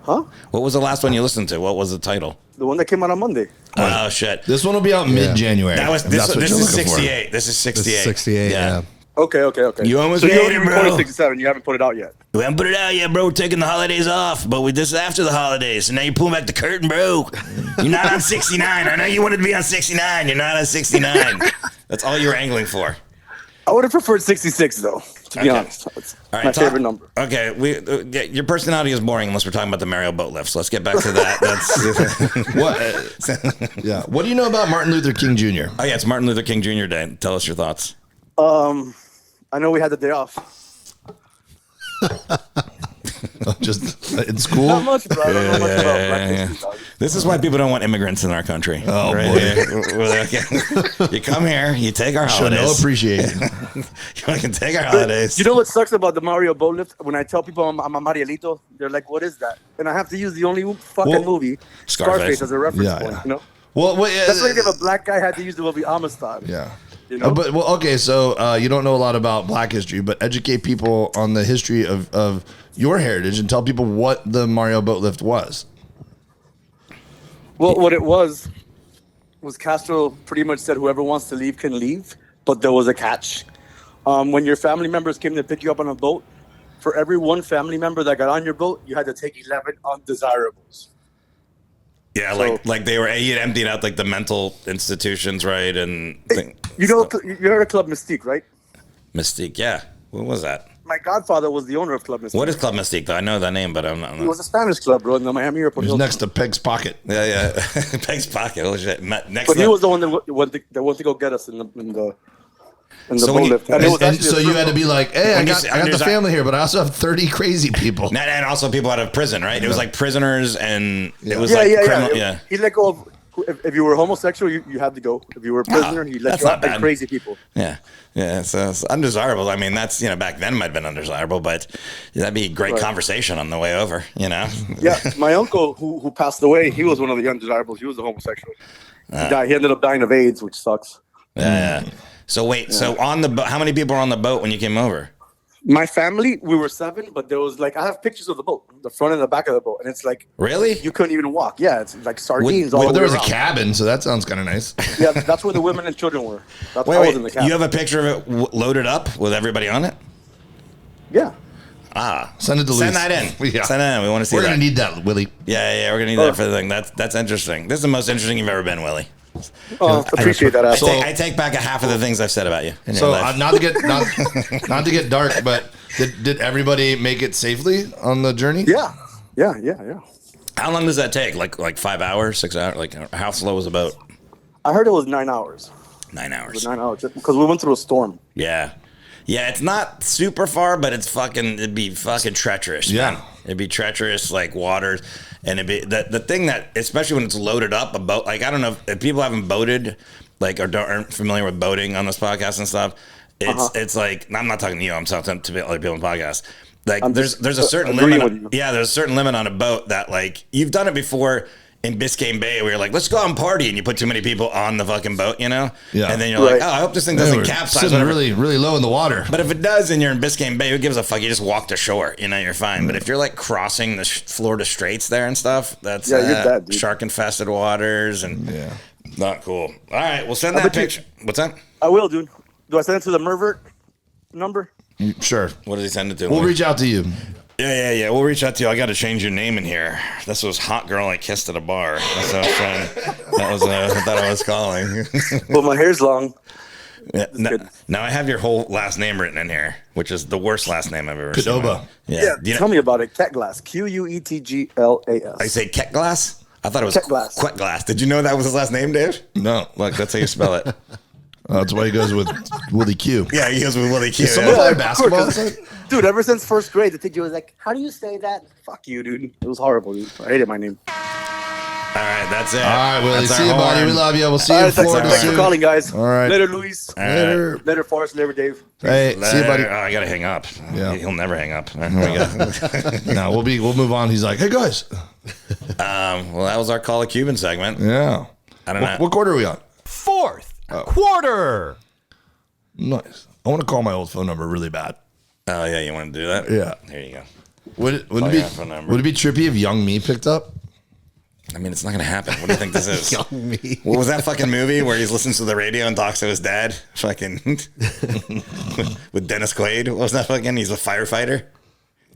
Huh? What was the last one you listened to? What was the title? The one that came out on Monday. Oh shit! This one will be out mid-January. That was if this. that's what This you're is looking for. 68. This is 68. 68. Yeah. Okay. You almost so you made only it, recorded bro. 67. You haven't put it out yet. We haven't put it out yet, bro. We're taking the holidays off, but this is after the holidays. So now you're pulling back the curtain, bro. You're not on 69. I know you wanted to be on 69. You're not on 69. That's all you were angling for. I would have preferred 66, though, to be Okay. honest. It's All right, my favorite number. Okay, your personality is boring unless we're talking about the Mario boat lift. So let's get back to that. That's What? Yeah. What do you know about Martin Luther King Jr.? Oh yeah, it's Martin Luther King Jr. Day. Tell us your thoughts. I know we had the day off. Just in school? Not much, bro. I don't know much about Black yeah. history, dog. This is why people don't want immigrants in our country. Oh, boy. Here. You come here, you take our Show no holidays. appreciation. You can take our holidays. You know what sucks about the Mario boat lift? When I tell people I'm a Marielito, they're like, "What is that?" And I have to use the only fucking Well, movie, Scarface. Scarface, as a reference Yeah, point. yeah. You know, Well, that's like if a black guy had to use the movie Amistad. yeah. You know? But well, okay, so you don't know a lot about Black history, but educate people on the history of your heritage and tell people what the Mario boat lift was. Well, what it was Castro pretty much said whoever wants to leave can leave, but there was a catch. When your family members came to pick you up on a boat, for every one family member that got on your boat, you had to take 11 undesirables. Yeah, So- like they were. He had emptied out like the mental institutions, right? And You know, you heard of Club Mystique, right? Mystique. Yeah, what was that? My godfather was the owner of Club Mystique. What is Club Mystique? Though I know that name, but I'm not. It was a Spanish club, bro, in the Miami Airport. It was Hilton. next to Peg's Pocket. Yeah. Peg's Pocket. Oh shit. Next. But he to- was the one that went to go get us in the So boat when you- lift. And it was And actually so a you strip had to be club. like, hey, I When you got say the undesirable- family here, but I also have 30 crazy people. And also people out of prison, right? It was like prisoners, and it was Yeah, like yeah, criminal. yeah. Yeah. He let go of. If you were homosexual, you had to go. If you were a prisoner, he let that's you not out. Like bad. crazy people. Yeah. So it's undesirable. I mean, that's back then might have been undesirable, but that'd be great Right. conversation on the way over. Yeah, my uncle who passed away, he was one of the undesirables. He was a homosexual. He died. He ended up dying of AIDS, which sucks. Yeah. So wait. So on the boat, how many people were on the boat when you came over? My family, we were 7, but there was I have pictures of the boat, the front and the back of the boat, and it's like Really? you couldn't even walk. Yeah, it's like sardines all Well, the there way was a around. cabin, so that sounds kind of nice. Yeah, that's where the women and children were. That's I was Wait. in the cabin. You have a picture of it loaded up with everybody on it? Yeah. Send it to Send Luis. that in. Yeah. Send that in. We want to see We're that. going to need that, Willie. Yeah, we're gonna need that for the thing. That's interesting. This is the most interesting you've ever been, Willie. Oh, appreciate that, asshole. I take back a half of the things I've said about you. In your So life. not to get dark, but did everybody make it safely on the journey? Yeah. How long does that take? Like 5 hours, 6 hours? Like how slow was the boat? I heard it was 9 hours. 9 hours. 9 hours because we went through a storm. Yeah. It's not super far, but it'd be fucking treacherous. Yeah. Man. It'd be treacherous, like waters. And it'd be the thing that, especially when it's loaded up, a boat, like, I don't know if people haven't boated, like, or aren't familiar with boating on this podcast and stuff. It's like, I'm not talking to you, I'm talking to other people on the podcast. Like, there's a certain agreeing limit. with you. Yeah, there's a certain limit on a boat that, like, you've done it before. In Biscayne Bay, where you're like, let's go out and party, and you put too many people on the fucking boat, Yeah. And then you're like, Right. oh, I hope this thing They doesn't were capsize. sitting whatever. really, really low in the water. But if it does, and you're in Biscayne Bay, who gives a fuck? You just walk to shore, you're fine. But if you're like crossing the Florida Straits there and stuff, that's Yeah, you're dead, dude. shark infested waters and not cool. All right, we'll send that bet you- picture. What's that? I will, dude. Do I send it to the Mervert number? Sure. What does he send it to? We'll reach out to you. Yeah. We'll reach out to you. I got to change your name in here. This was hot girl I kissed at a bar. That's what I was trying. That was I thought I was calling. Well, my hair's long. Yeah, kidding. now I have your whole last name written in here, which is the worst last name I've ever Cadoba. seen. Yeah, Do you tell know, me about it. Quetglass. Quetglas. I say Ket Glass. I thought it was Quetglass. Quet Glass. Did you know that was his last name, Dave? No. Look, that's how you spell it. That's why he goes with Willie Q. Yeah, he goes with Willie Q. Someone Yeah. play basketball? Dude, ever since first grade, the teacher was like, how do you say that? Fuck you, dude. It was horrible, dude. I hated my name. All right, that's it. All right, Willie. That's See our you, buddy. horn. We love you. We'll see All you right, in Florida thanks for soon. calling, guys. All right. Later, Luis. All right. Later. Later, Forrest. Later, Dave. Hey, see you, buddy. Oh, I gotta hang up. Yeah. He'll never hang up. There we go. No, we'll move on. He's like, hey guys. Well, that was our Call of Cuban segment. Yeah. I don't know. What quarter are we on? Fourth quarter. Nice. I want to call my old phone number really bad. Oh yeah, you want to do that? Yeah. There you go. Would it Call your phone number. be trippy if Young Me picked up? I mean, it's not going to happen. What do you think this is? Young Me. What was that fucking movie where he listens to the radio and talks to his dad? Fucking with Dennis Quaid. What was that fucking? He's a firefighter.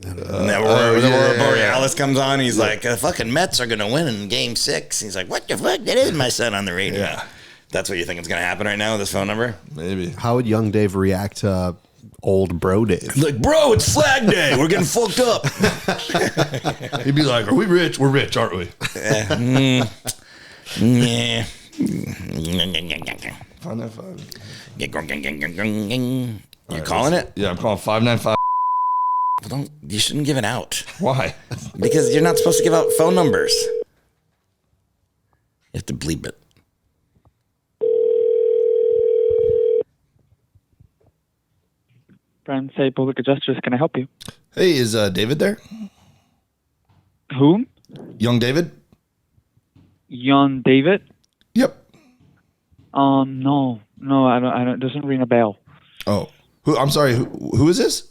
And then Aurora Borealis comes on. He's like, the fucking Mets are going to win in Game 6. He's like, what the fuck? That is my son on the radio. Yeah. That's what you think is going to happen right now with this phone number? Maybe. How would young Dave react to old bro Dave? Like, bro, it's Flag Day. We're getting fucked up. He'd be like, are we rich? We're rich, aren't we? Yeah. 595. You calling it? Yeah, I'm calling 595. Well, you shouldn't give it out. Why? Because you're not supposed to give out phone numbers. You have to bleep it. Brand say public adjusters. Can I help you? Hey, is David there? Whom? Young David? Young David? Yep. No, I don't. It doesn't ring a bell. Oh, I'm sorry. Who is this?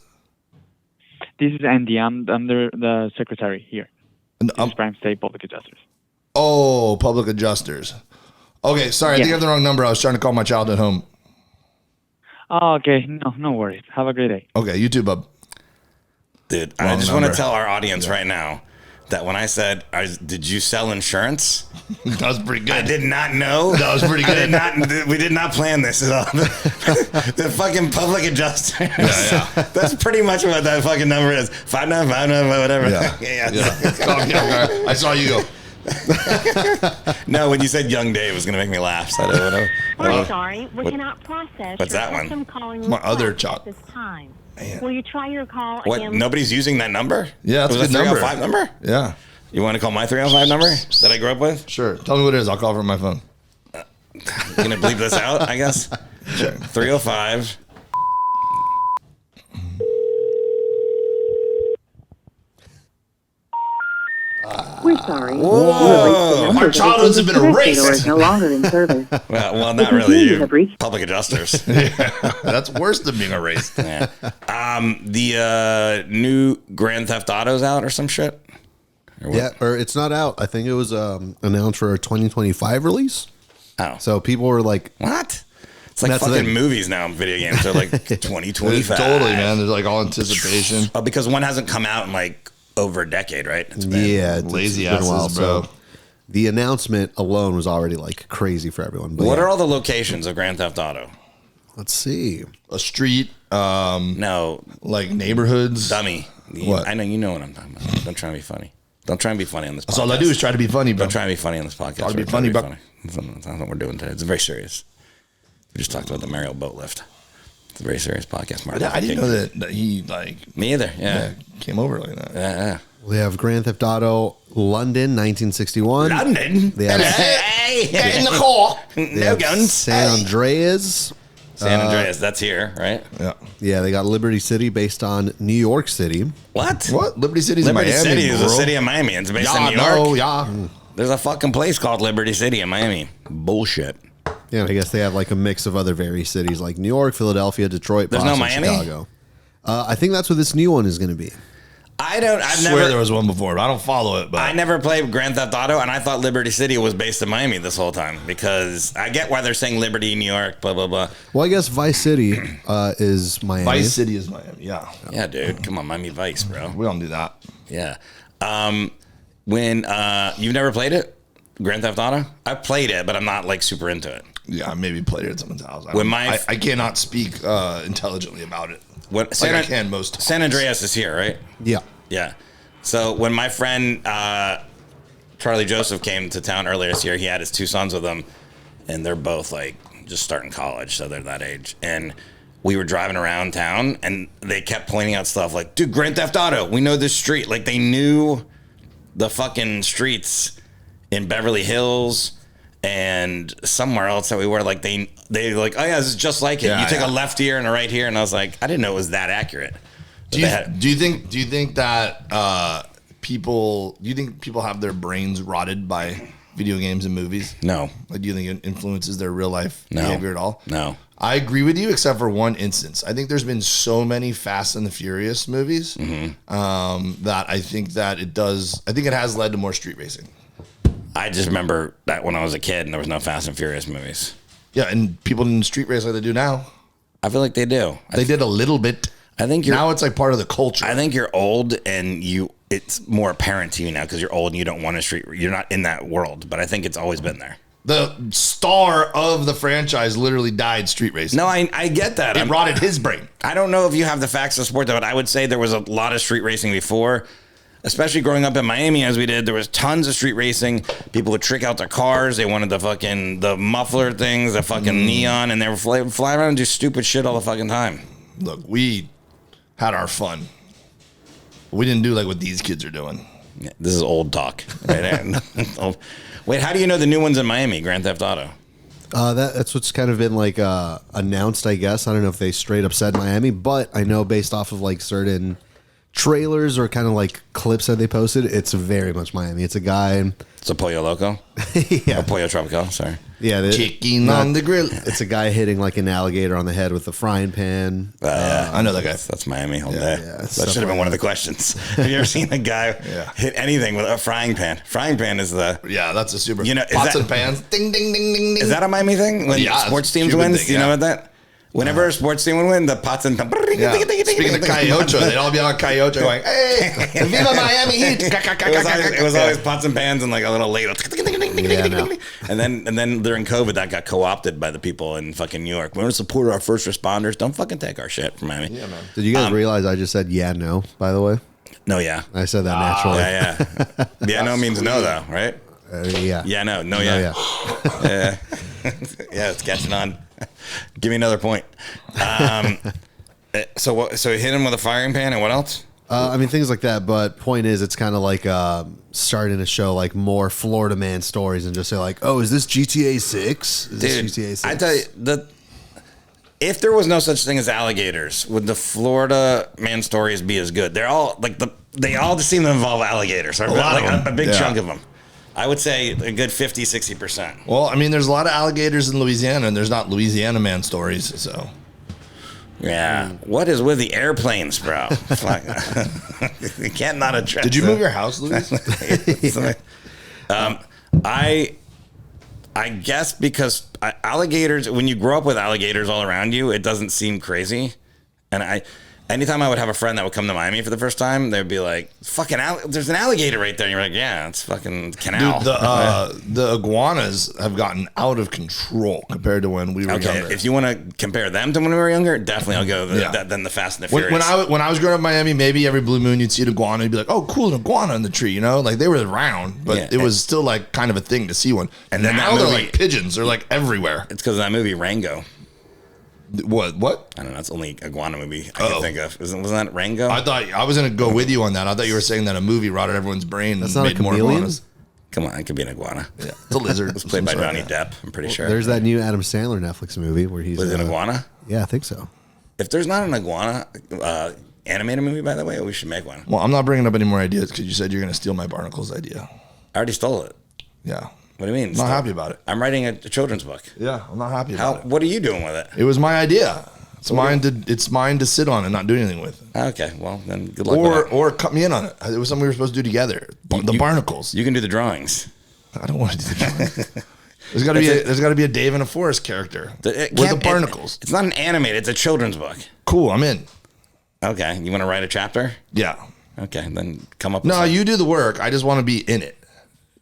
This is Andy. I'm the secretary here. This is Prime State Public Adjusters. Oh, public adjusters. Okay, sorry. I think I have the wrong number. I was trying to call my child at home. Oh, okay. No worries. Have a great day. Okay, you too, bub. Dude, I just want to tell our audience right now that when I said, did you sell insurance? That was pretty good. I did not know. That was pretty good. We did not plan this at all. The fucking public adjuster. Yeah. That's pretty much what that fucking number is. 5959, whatever. Yeah. Okay. I saw you go. No, when you said Young Dave, it was going to make me laugh. So I don't know. We're sorry, we cannot process what's that one? My other child. this time. Will you try your call What? again? Nobody's using that number? Yeah, that's was a good number. 305 number? Yeah. You want to call my 305 number that I grew up with? Sure. Tell me what it is. I'll call from my phone. You going to bleep this out, I guess? Sure. 305. We're sorry. Whoa. Our childhoods have been erased. Is no longer in service. Well, not really. You public adjusters. That's worse than being erased. Yeah. The new Grand Theft Auto's out or some shit? Or it's not out. I think it was announced for a 2025 release. Oh. So people were like, what? It's like fucking movies now, video games. They're like 2025. Totally, man. There's like all anticipation. Oh, because one hasn't come out in like over a decade, right? It's been lazy it's been a while, asses, bro. so the announcement alone was already like crazy for everyone. But what are all the locations of Grand Theft Auto? Let's see. A street. No. Like neighborhoods. Dummy. What? I know you know what I'm talking about. Don't try to be funny. Don't try and be funny on this podcast. That's all I do is try to be funny, bro. Don't try and be funny on this podcast. Try to be funny, bro. That's not what we're doing today. It's very serious. We just talked about the Mario boat lift. It's a very serious podcast, Martin. I didn't know that he like. Me either. Yeah. Came over like that. Yeah. We have Grand Theft Auto London, 1961. London. They have, Hey, in the car. No guns. San Andreas. San Andreas. That's here, right? Yeah. Yeah, they got Liberty City based on New York City. What? What? Liberty City's Liberty in Miami. City is a city of Miami. It's based in New York. There's a fucking place called Liberty City in Miami. Bullshit. Yeah, I guess they have like a mix of other various cities like New York, Philadelphia, Detroit, There's Boston, no Miami? Chicago. I think that's what this new one is going to be. I swear never. there was one before, but I don't follow it. But I never played Grand Theft Auto, and I thought Liberty City was based in Miami this whole time because I get why they're saying Liberty, New York, blah blah blah. Well, I guess Vice City is Miami. Vice City is Miami. Yeah. Yeah, dude. Come on, Miami Vice, bro. We don't do that. Yeah. When you've never played it, Grand Theft Auto? I played it, but I'm not like super into it. Yeah, I maybe played it at someone's house. I cannot speak intelligently about it. I can most times. San Andreas is here, right? Yeah. Yeah. So when my friend Charlie Joseph came to town earlier this year, he had his two sons with him, and they're both like just starting college, so they're that age. And we were driving around town, and they kept pointing out stuff like, dude, Grand Theft Auto, we know this street. Like, they knew the fucking streets in Beverly Hills and somewhere else that we were. Like, they were like, oh, yeah, this is just like it. Yeah, you take a left here and a right here. And I was like, I didn't know it was that accurate. Do you think that people have their brains rotted by video games and movies? No. Like, do you think it influences their real life behavior at all? No. I agree with you, except for one instance. I think there's been so many Fast and the Furious movies that I think that it does. I think it has led to more street racing. I just remember that when I was a kid and there was no Fast and Furious movies. Yeah, and people didn't street race like they do now. I feel like they do. They did a little bit. I think now it's like part of the culture. I think you're old and it's more apparent to you now because you're old and you don't want to you're not in that world. But I think it's always been there. The star of the franchise literally died street racing. No, I get that. It rotted his brain. I don't know if you have the facts to support that, but I would say there was a lot of street racing before, especially growing up in Miami as we did. There was tons of street racing. People would trick out their cars. They wanted the muffler things, the fucking neon, and they were fly around and do stupid shit all the fucking time. Look, we had our fun. We didn't do like what these kids are doing. Yeah, this is old talk. Right? Wait, how do you know the new one's in Miami, Grand Theft Auto? That's what's kind of been like announced, I guess. I don't know if they straight up said Miami, but I know based off of like certain trailers or kind of like clips that they posted, it's very much Miami. It's a guy. It's a Pollo Loco? Yeah. Or Pollo Tropical, sorry. Yeah. Chicken on the grill. It's a guy hitting like an alligator on the head with a frying pan. Yeah, I know that guy. That's Miami all day. Yeah, that should have been one of the questions. Have you ever seen a guy hit anything with a frying pan? Frying pan is the... Yeah, that's a super... pots and pans. Ding, ding, ding, ding, ding. Is that a Miami thing? When sports teams win? Do you know about that? Whenever a sports team would win, the pots and... Yeah. Speaking of Cayocho, they'd all be on Cayocho going, hey, Viva Miami Heat. It was always pots and pans and like a little ladle. Yeah, no. And then during COVID, that got co-opted by the people in fucking New York. We want to support our first responders. Don't fucking take our shit from Miami. Yeah, man. Did you guys realize I just said no, by the way? No, yeah. I said that naturally. Yeah. Yeah, no means no, though, right? Yeah. Yeah, no, yeah. Yeah. Yeah, it's catching on. Give me another point. So he hit him with a firing pan, and what else? I mean, things like that. But point is, it's kind of like starting to show like more Florida man stories and just say like, oh, is this GTA 6? Is this GTA 6? I tell you, if there was no such thing as alligators, would the Florida man stories be as good? They're all like they all just seem to involve alligators. Or a big chunk of them. I would say a good 50, 60%. Well, I mean, there's a lot of alligators in Louisiana, and there's not Louisiana man stories, so. Yeah. What is with the airplanes, bro? You can't not address. Did you move your house, Louis? I guess because alligators, when you grow up with alligators all around you, it doesn't seem crazy. And anytime I would have a friend that would come to Miami for the first time, they'd be like, "Fucking, there's an alligator right there." And you're like, "Yeah, it's fucking canal." Dude, the iguanas have gotten out of control compared to when we were younger. If you want to compare them to when we were younger, definitely I'll go then the Fast and the Furious. When I was growing up in Miami, maybe every blue moon you'd see an iguana and you'd be like, "Oh, cool, an iguana in the tree," you know? Like they were around, but it was still like kind of a thing to see one. And then now they're like pigeons; they're like everywhere. It's because of that movie Rango. What? I don't know. It's the only iguana movie I can think of. Wasn't that Rango? I thought I was going to go with you on that. I thought you were saying that a movie rotted everyone's brain. That's and not made a more chameleon? iguanas. Come on, it could be an iguana. Yeah, it's a lizard. It's played by Johnny Depp. I'm pretty sure. There's that new Adam Sandler Netflix movie where he's Was it an iguana? Yeah, I think so. If there's not an iguana animated movie, by the way, we should make one. Well, I'm not bringing up any more ideas because you said you're going to steal my barnacles idea. I already stole it. Yeah. What do you mean? I'm not happy about it. I'm writing a children's book. Yeah, I'm not happy about it. What are you doing with it? It was my idea. It's mine to sit on and not do anything with. Okay, well then, good luck. With or cut me in on it. It was something we were supposed to do together. The barnacles. You can do the drawings. I don't want to do the drawings. There's got to be a Dave and a Forrest character with the barnacles. It's not an animated. It's a children's book. Cool, I'm in. Okay, you want to write a chapter? Yeah. Okay, then come up. No, you do the work. I just want to be in it.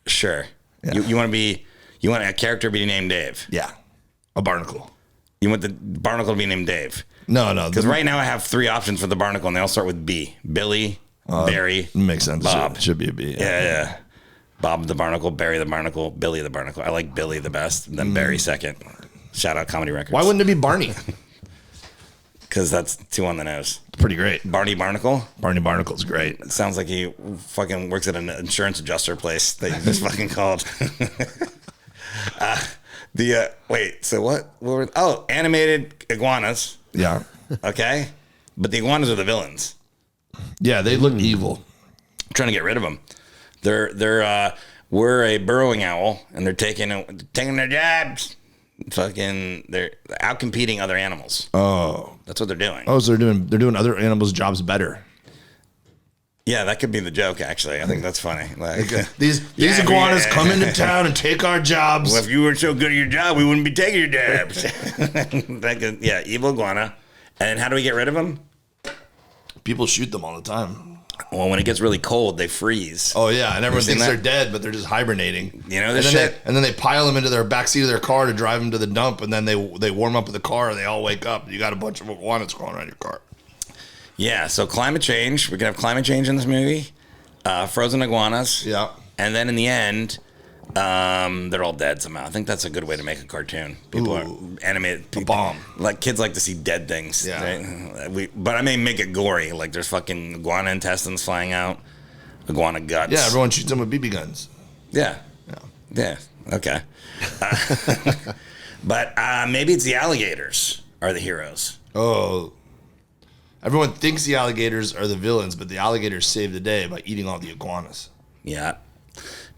Sure. Yeah. You want a character be named Dave? Yeah. A barnacle. You want the barnacle to be named Dave? No. Because right now I have 3 options for the barnacle, and they all start with B. Billy, Barry, makes sense. Bob. Should be a B. Yeah. Bob the barnacle, Barry the barnacle, Billy the barnacle. I like Billy the best, then Barry second. Shout out Comedy Records. Why wouldn't it be Barney? Because that's 2 on the nose. Pretty great. Barney Barnacle? Barney Barnacle's great. It sounds like he fucking works at an insurance adjuster place that you just fucking called. Wait, so what? Animated iguanas. Yeah. Okay? But the iguanas are the villains. Yeah, they look evil. I'm trying to get rid of them. We're a burrowing owl, and they're taking their jabs. Fucking, they're out competing other animals. Oh, that's what they're doing. Oh, so they're doing other animals' jobs better. Yeah, that could be the joke. Actually, I think that's funny. Like these iguanas come into town and take our jobs. Well, if you weren't so good at your job, we wouldn't be taking your jobs. Evil iguana. And how do we get rid of them? People shoot them all the time. Well, when it gets really cold, they freeze. Oh yeah, and everyone thinks they're dead, but they're just hibernating. You know this shit. And then they pile them into their backseat of their car to drive them to the dump, and then they warm up with the car, and they all wake up. You got a bunch of iguanas crawling around your car. Yeah, so climate change. We can have climate change in this movie. Frozen iguanas. Yeah. And then in the end, they're all dead somehow. I think that's a good way to make a cartoon. People are animated. Bomb. Like kids like to see dead things. Yeah. Right? But I may make it gory. Like there's fucking iguana intestines flying out, iguana guts. Yeah, everyone shoots them with BB guns. Yeah. Yeah. Okay. But maybe it's the alligators are the heroes. Oh. Everyone thinks the alligators are the villains, but the alligators save the day by eating all the iguanas. Yeah.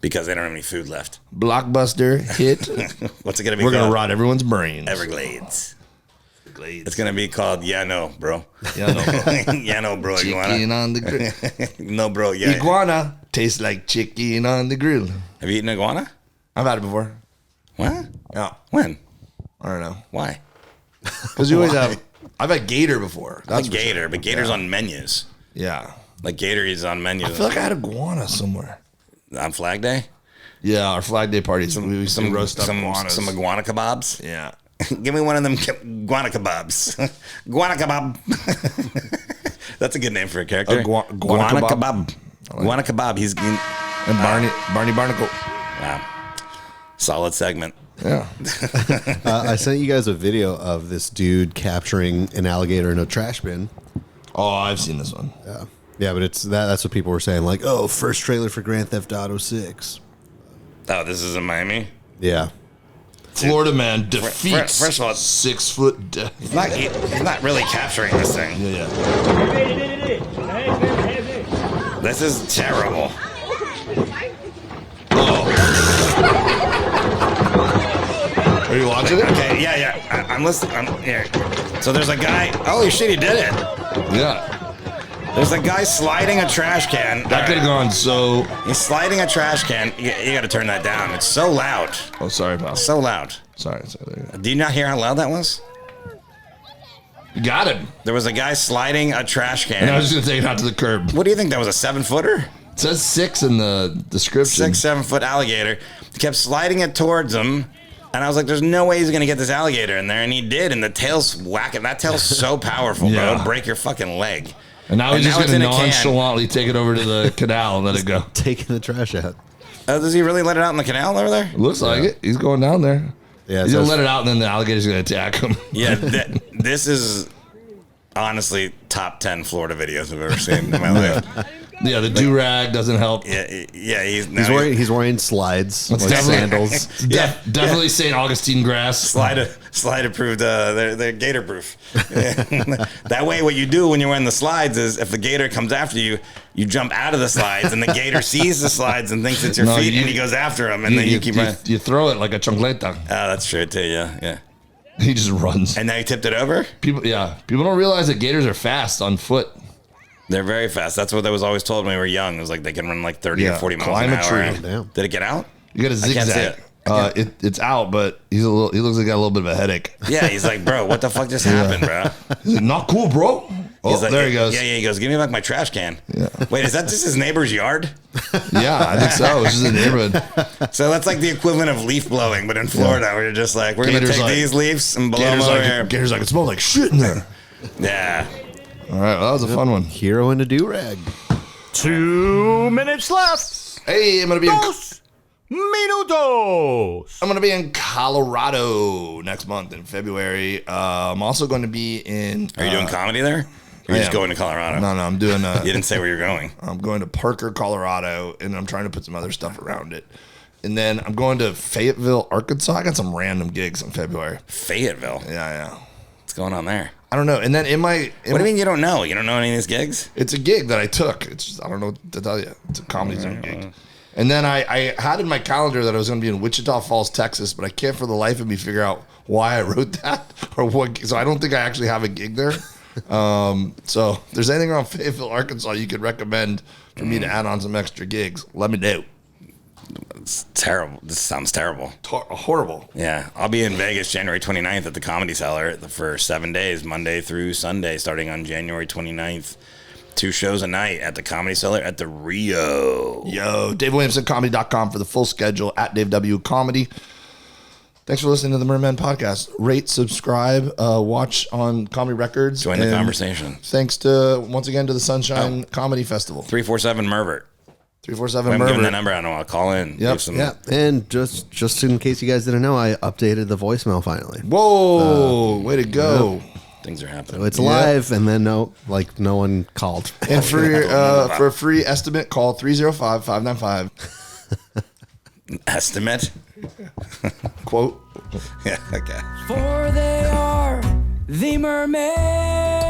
Because they don't have any food left. Blockbuster hit. What's it going to be We're called? going to rot everyone's brains. Everglades. It's going to be called Yeah No, bro. Yeah, no, bro. Yeah, no, bro. Iguana. Chicken on the grill. No, bro. Yeah. Iguana tastes like chicken on the grill. Have you eaten iguana? I've had it before. What? Yeah. When? I don't know. Why? Because you always have. I've had gator before. That's gator, but gator's on menus. Yeah. Like gator is on menus. I feel like I had iguana somewhere. On Flag Day? Yeah, our Flag Day party. Some roast up iguanas. Some iguana kebabs? Yeah. Give me one of them iguana kebabs. Iguana kebab. That's a good name for a character. Iguana kebab. Iguana kebab. He's and Barney Barnacle. Wow. Solid segment. Yeah. I sent you guys a video of this dude capturing an alligator in a trash bin. Oh, I've seen this one. Yeah. Yeah, but that's what people were saying. Like, oh, first trailer for Grand Theft Auto 6. Oh, this is in Miami? Yeah. Florida man defeats first of all, 6 foot death. He's not really capturing this thing. Yeah. This is terrible. Are you watching it? Okay, yeah. I'm listening. Here. So there's a guy. Holy shit, he did it. Yeah. There's a guy sliding a trash can. That could have gone so. He's sliding a trash can. You got to turn that down. It's so loud. Oh, sorry, pal. So loud. Sorry. Do you not hear how loud that was? You got him. There was a guy sliding a trash can. And I was just going to take it out to the curb. What do you think? That was a 7-footer? It says 6 in the description. 6-7 foot alligator. He kept sliding it towards him. And I was like, there's no way he's going to get this alligator in there. And he did. And the tail's whacking. That tail's so powerful, bro. It'll break your fucking leg. And now he's just going to nonchalantly take it over to the canal and let it go. Taking the trash out. Does he really let it out in the canal over there? It looks like it. He's going down there. Yeah, he's going to let it out and then the alligator's going to attack him. Yeah, this is honestly top 10 Florida videos I've ever seen in my life. Yeah, the do-rag doesn't help. Yeah, he's wearing slides, like sandals. Definitely St. Augustine grass. Slide approved. They're gator proof. That way, what you do when you're wearing the slides is, if the gator comes after you, you jump out of the slides, and the gator sees the slides and thinks it's your feet, and he goes after him, and then you keep running. You throw it like a chancleta. Oh, that's true too. Yeah. He just runs. And now you tipped it over. People don't realize that gators are fast on foot. They're very fast. That's what I was always told when we were young. It was like they can run like 30 or 40 miles an hour. Climb a tree. Did it get out? You got to zigzag. It's out, but he looks like he got a little bit of a headache. Yeah, he's like, bro, what the fuck just happened, bro? He's like, not cool, bro. He's like, there he goes. Yeah, he goes, give me back my trash can. Yeah. Wait, is that just his neighbor's yard? Yeah, I think so. It's just a neighborhood. So that's like the equivalent of leaf blowing, but in Florida, where you're just like, we're going to take these leaves and blow them over here. Gator's like, it smells like shit in there. Yeah. All right, well, that was a fun one. Hero in a do-rag. 2 minutes left. Hey, I'm going to be Minutos. I'm going to be in Colorado next month in February. I'm also going to be in... Are you doing comedy there? Or are you just going to Colorado? No, I'm doing... you didn't say where you're going. I'm going to Parker, Colorado, and I'm trying to put some other stuff around it. And then I'm going to Fayetteville, Arkansas. I got some random gigs in February. Fayetteville? Yeah. What's going on there? I don't know. And then what do you mean you don't know? You don't know any of these gigs? It's a gig that I took. It's just, I don't know what to tell you. It's a comedy zone gig. And then I had in my calendar that I was going to be in Wichita Falls, Texas, but I can't for the life of me figure out why I wrote that or what. So I don't think I actually have a gig there. So if there's anything around Fayetteville, Arkansas you could recommend for me to add on some extra gigs, let me know. It's terrible. This sounds terrible. Horrible. Yeah. I'll be in Vegas January 29th at the Comedy Cellar for 7 days, Monday through Sunday, starting on January 29th. 2 shows a night at the Comedy Cellar at the Rio. Yo, DaveWilliamsonComedy.com for the full schedule at Dave W. Comedy. Thanks for listening to the Mermen Podcast. Rate, subscribe, watch on Comedy Records. Join the conversation. Thanks once again to the Sunshine Comedy Festival. 347 Mervert. 347 I'm Mermen. giving the number. I don't know. I'll call in. Yep. Yeah, and just in case you guys didn't know, I updated the voicemail finally. Whoa, way to go. Yep. Things are happening. So it's live, and then no one called. And for a free estimate, call 305-595. Estimate? Quote. Yeah, okay. For they are the mermen.